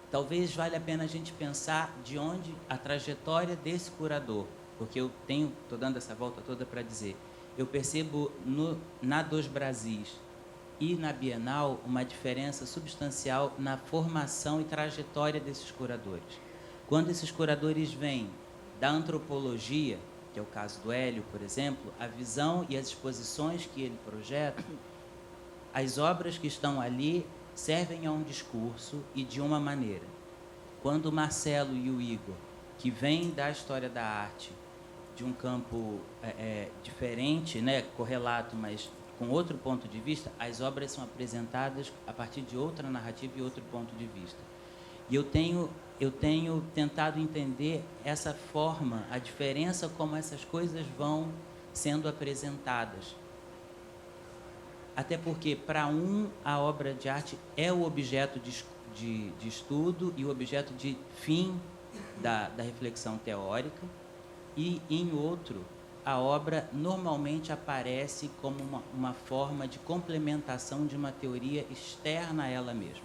talvez valha a pena a gente pensar de onde a trajetória desse curador, porque eu estou dando essa volta toda para dizer, eu percebo na Dois Brasis e na Bienal uma diferença substancial na formação e trajetória desses curadores. Quando esses curadores vêm da antropologia, que é o caso do Hélio, por exemplo, a visão e as exposições que ele projeta, as obras que estão ali servem a um discurso e de uma maneira. Quando o Marcelo e o Igor, que vêm da história da arte, de um campo diferente, né, correlato, mas com outro ponto de vista, as obras são apresentadas a partir de outra narrativa e outro ponto de vista. E eu tenho tentado entender essa forma, a diferença como essas coisas vão sendo apresentadas. Até porque, para a obra de arte é o objeto de estudo e o objeto de fim da reflexão teórica, e, em outro, a obra normalmente aparece como uma forma de complementação de uma teoria externa a ela mesma.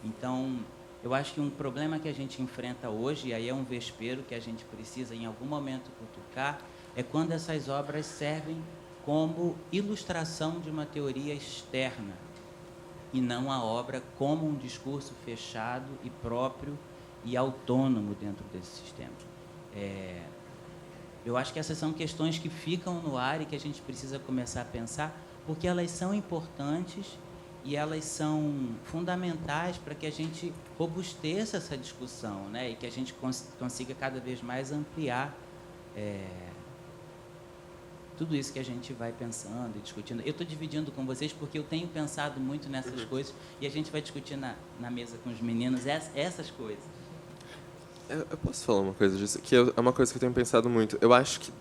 Então, eu acho que um problema que a gente enfrenta hoje, e aí é um vespeiro que a gente precisa em algum momento cutucar, é quando essas obras servem como ilustração de uma teoria externa e não a obra como um discurso fechado e próprio e autônomo dentro desse sistema. Eu acho que essas são questões que ficam no ar e que a gente precisa começar a pensar, porque elas são importantes e elas são fundamentais para que a gente robusteça essa discussão, né? E que a gente consiga cada vez mais ampliar tudo isso que a gente vai pensando e discutindo. Eu estou dividindo com vocês porque eu tenho pensado muito nessas coisas e a gente vai discutir na mesa com os meninos essas coisas. Eu posso falar uma coisa disso? Que é uma coisa que eu tenho pensado muito. Eu acho que,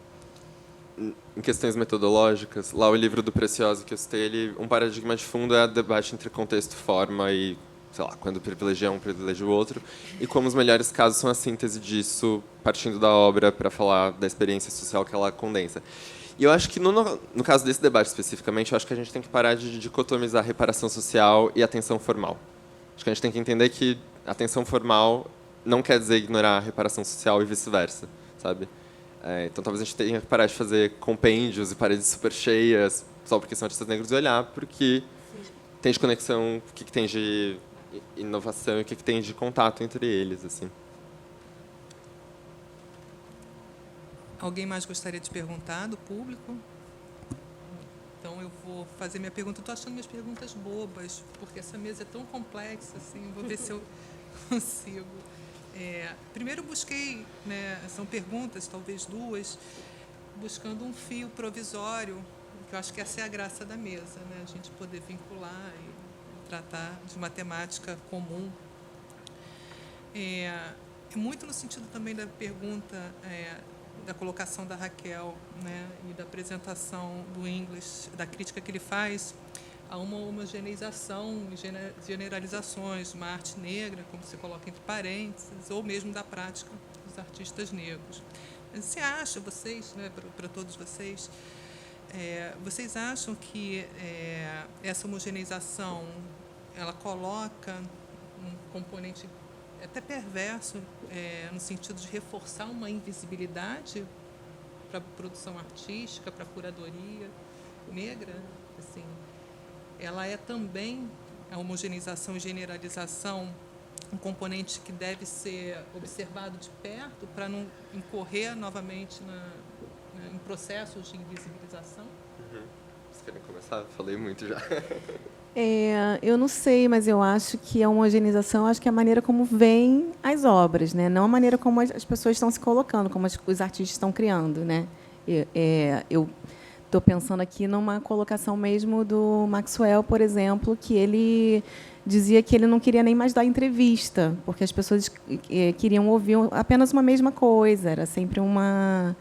em questões metodológicas, lá o livro do Preciosa que eu citei, um paradigma de fundo é o debate entre contexto e forma e, sei lá, quando privilegia um, privilegia o outro, e como os melhores casos são a síntese disso, partindo da obra para falar da experiência social que ela condensa. E eu acho que, no caso desse debate especificamente, eu acho que a gente tem que parar de dicotomizar reparação social e atenção formal. Acho que a gente tem que entender que atenção formal não quer dizer ignorar a reparação social e vice-versa, sabe? Então, talvez a gente tenha que parar de fazer compêndios e paredes super cheias só porque são artistas negros e olhar porque tem de conexão, o que tem de inovação e o que tem de contato entre eles, assim. Alguém mais gostaria de perguntar do público? Então, eu vou fazer minha pergunta. Estou achando minhas perguntas bobas, porque essa mesa é tão complexa, assim, vou ver se eu consigo. Primeiro, busquei, né, são perguntas, talvez duas, buscando um fio provisório, que eu acho que essa é a graça da mesa, né, a gente poder vincular e tratar de uma temática comum. Muito no sentido também da pergunta, da colocação da Raquel, né, e da apresentação do English, da crítica que ele faz a uma homogeneização e generalizações, uma arte negra, como se coloca entre parênteses, ou mesmo da prática dos artistas negros. Mas você acha, vocês, né, para todos vocês, vocês acham que essa homogeneização ela coloca um componente até perverso, no sentido de reforçar uma invisibilidade para a produção artística, para a curadoria negra? Assim, ela é também, a homogeneização e generalização, um componente que deve ser observado de perto para não incorrer novamente em processos de invisibilização? Vocês querem começar? Falei muito já. Eu não sei, mas eu acho que a homogeneização, acho que é a maneira como vêm as obras, né? Não a maneira como as pessoas estão se colocando, como os artistas estão criando, né? Eu estou pensando aqui numa colocação mesmo do Maxwell, por exemplo, que ele dizia que ele não queria nem mais dar entrevista, porque as pessoas queriam ouvir apenas uma mesma coisa, era sempre uma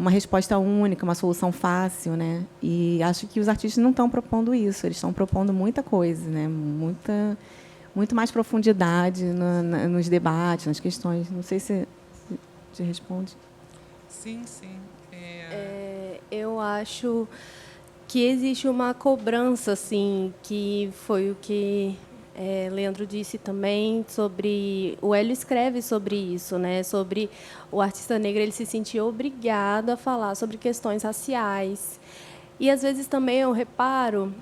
resposta única, uma solução fácil, né? E acho que os artistas não estão propondo isso, eles estão propondo muita coisa, né? Muito mais profundidade nos debates, nas questões. Não sei se te responde. Sim, sim. Eu acho que existe uma cobrança, assim, que foi o que Leandro disse também sobre... O Hélio escreve sobre isso, né? Sobre o artista negro ele se sentir obrigado a falar sobre questões raciais. E, às vezes, também eu reparo...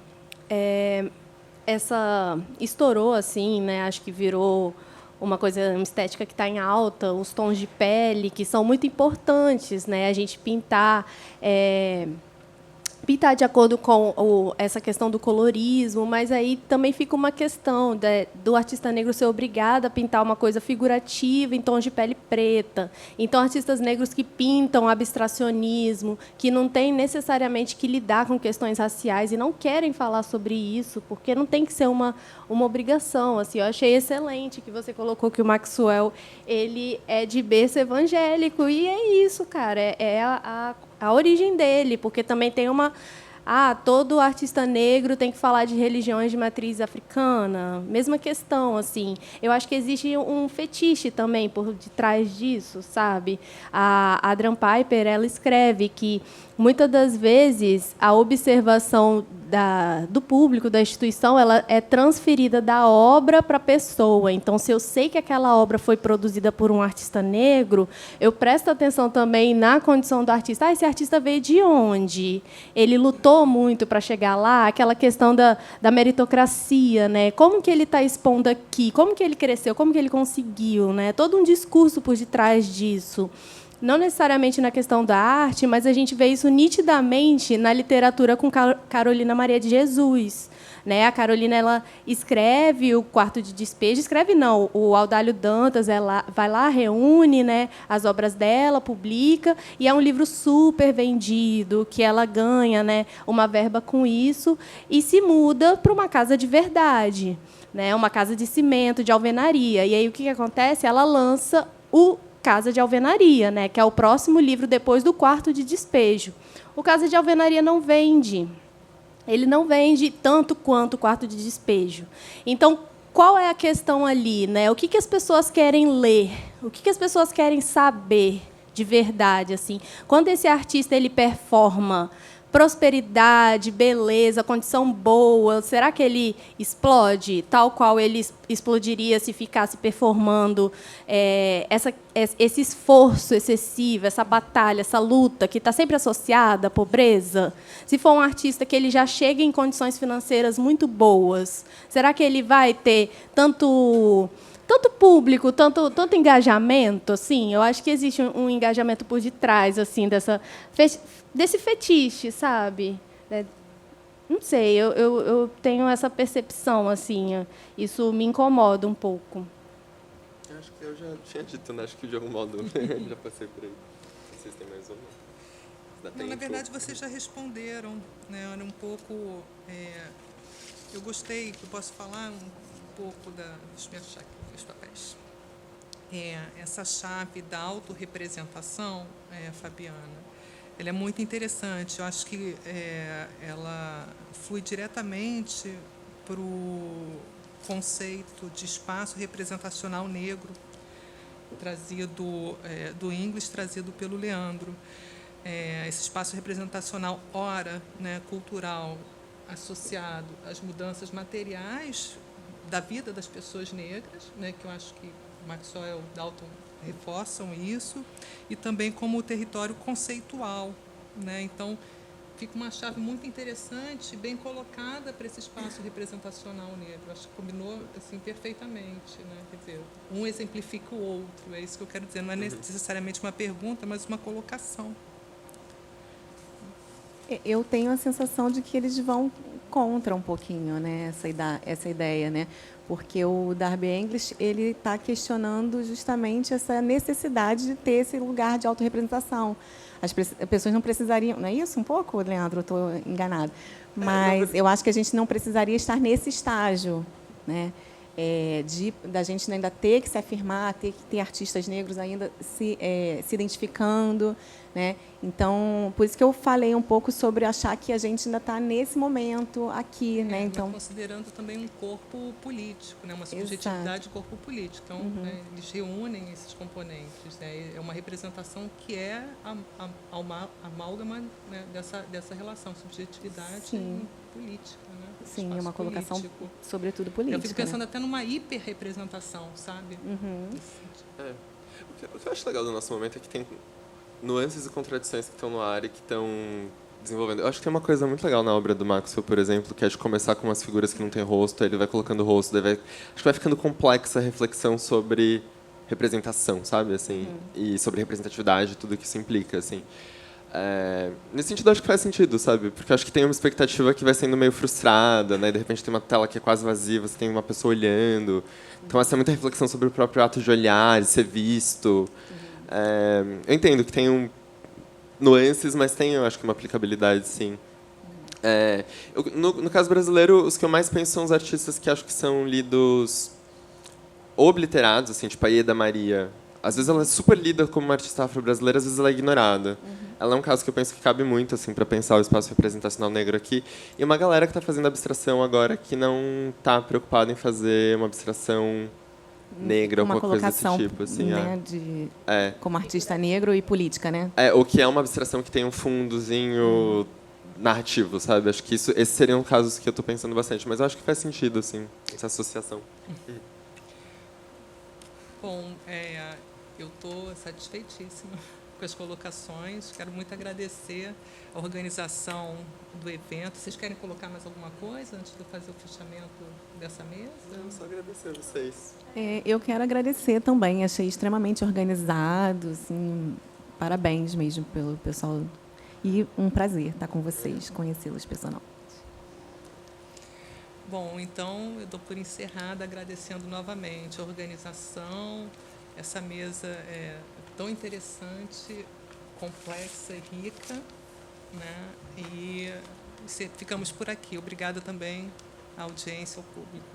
estourou, assim, né? Acho que virou uma estética que está em alta, os tons de pele, que são muito importantes, né? A gente pintar pintar de acordo com essa questão do colorismo, mas aí também fica uma questão do artista negro ser obrigado a pintar uma coisa figurativa em tons de pele preta. Então, artistas negros que pintam abstracionismo, que não têm necessariamente que lidar com questões raciais e não querem falar sobre isso, porque não tem que ser uma obrigação. Assim, eu achei excelente que você colocou que o Maxwell ele é de berço evangélico, e é isso, cara, a origem dele, porque também tem todo artista negro tem que falar de religiões de matriz africana, mesma questão, assim. Eu acho que existe um fetiche também por detrás disso, sabe? A Adrian Piper, ela escreve que muitas das vezes a observação do público, da instituição, ela é transferida da obra para a pessoa. Então, se eu sei que aquela obra foi produzida por um artista negro, eu presto atenção também na condição do artista. Esse artista veio de onde? Ele lutou muito para chegar lá? Aquela questão da meritocracia, né? Como que ele está expondo aqui? Como que ele cresceu? Como que ele conseguiu? Né? Todo um discurso por detrás disso. Não necessariamente na questão da arte, mas a gente vê isso nitidamente na literatura com Carolina Maria de Jesus. Né? A Carolina ela escreve o Quarto de Despejo, escreve não, o Audálio Dantas vai lá, reúne, né, as obras dela, publica, e é um livro super vendido, que ela ganha, né, uma verba com isso, e se muda para uma casa de verdade, né, uma casa de cimento, de alvenaria. E aí o que acontece? Ela lança o Casa de Alvenaria, né, que é o próximo livro depois do Quarto de Despejo. O Casa de Alvenaria não vende. Ele não vende tanto quanto o Quarto de Despejo. Então, qual é a questão ali? Né? O que as pessoas querem ler? O que as pessoas querem saber de verdade? Assim? Quando esse artista ele performa prosperidade, beleza, condição boa, será que ele explode tal qual ele explodiria se ficasse performando esse esforço excessivo, essa batalha, essa luta que está sempre associada à pobreza? Se for um artista que ele já chega em condições financeiras muito boas, será que ele vai ter tanto público, tanto engajamento? Assim, eu acho que existe um engajamento por detrás assim, desse fetiche, sabe? Não sei, eu tenho essa percepção, assim, isso me incomoda um pouco. Eu acho que eu já tinha dito, né? Acho que de algum modo já passei por aí. Vocês têm mais uma? Não, na verdade, vocês já responderam, né? Era um pouco... eu gostei, eu posso falar um pouco dos meus papéis. Essa chave da autorrepresentação, Fabiana, ela é muito interessante. Eu acho que ela flui diretamente para o conceito de espaço representacional negro, trazido do Ingles, trazido pelo Leandro. Esse espaço representacional, ora, né, cultural, associado às mudanças materiais da vida das pessoas negras, né, que eu acho que Maxwell e Dalton reforçam isso, e também como o território conceitual, né? Então, fica uma chave muito interessante, bem colocada para esse espaço representacional negro. Acho que combinou assim, perfeitamente. Né? Quer dizer, um exemplifica o outro, é isso que eu quero dizer. Não é necessariamente uma pergunta, mas uma colocação. Eu tenho a sensação de que eles vão contra um pouquinho, né, essa ideia, né? Porque o Darby English ele está questionando justamente essa necessidade de ter esse lugar de autorrepresentação. As pessoas não precisariam... Não é isso um pouco, Leandro? Estou enganada. Mas eu acho que a gente não precisaria estar nesse estágio, né? Da gente ainda ter que se afirmar, ter que ter artistas negros ainda se identificando, né? Então, por isso que eu falei um pouco sobre achar que a gente ainda está nesse momento aqui, né? Então, considerando também um corpo político, né? Uma subjetividade de corpo político. Então, eles reúnem esses componentes. Né? É uma representação que é a amálgama, né, dessa relação subjetividade e política. Né? Sim, é uma colocação, sobretudo, política. Eu fico pensando até numa hiperrepresentação, sabe? O que eu acho legal do nosso momento é que tem nuances e contradições que estão no ar e que estão desenvolvendo. Eu acho que tem uma coisa muito legal na obra do Maxwell, por exemplo, que é de começar com umas figuras que não têm rosto, aí ele vai colocando o rosto, acho que vai ficando complexa a reflexão sobre representação, sabe? Assim, e sobre representatividade, tudo que isso implica, assim. Nesse sentido, acho que faz sentido, sabe? Porque acho que tem uma expectativa que vai sendo meio frustrada, né? De repente tem uma tela que é quase vazia, você tem uma pessoa olhando. Então, essa é muita reflexão sobre o próprio ato de olhar, de ser visto. Eu entendo que tem nuances, mas tem, eu acho que uma aplicabilidade, sim. No caso brasileiro, os que eu mais penso são os artistas que acho que são lidos obliterados, assim, tipo a Ieda Maria. Às vezes ela é super lida como uma artista afro-brasileira, às vezes ela é ignorada. Ela é um caso que eu penso que cabe muito, assim, para pensar o espaço representacional negro aqui. E uma galera que está fazendo abstração agora que não está preocupada em fazer uma abstração negra ou uma qualquer coisa colocação, desse tipo, assim. né, como artista negro e política, né? Ou que é uma abstração que tem um fundozinho narrativo, sabe? Acho que esses seriam casos que eu estou pensando bastante, mas eu acho que faz sentido, assim, essa associação. Bom, eu estou satisfeitíssima com as colocações. Quero muito agradecer a organização do evento. Vocês querem colocar mais alguma coisa antes de eu fazer o fechamento dessa mesa? Não, só agradecer a vocês. Eu quero agradecer também. Achei extremamente organizado. Assim, parabéns mesmo pelo pessoal. E um prazer estar com vocês, conhecê-los pessoalmente. Bom, então eu dou por encerrada agradecendo novamente a organização. Essa mesa é tão interessante, complexa e rica, né? E ficamos por aqui. Obrigada também à audiência, ao público.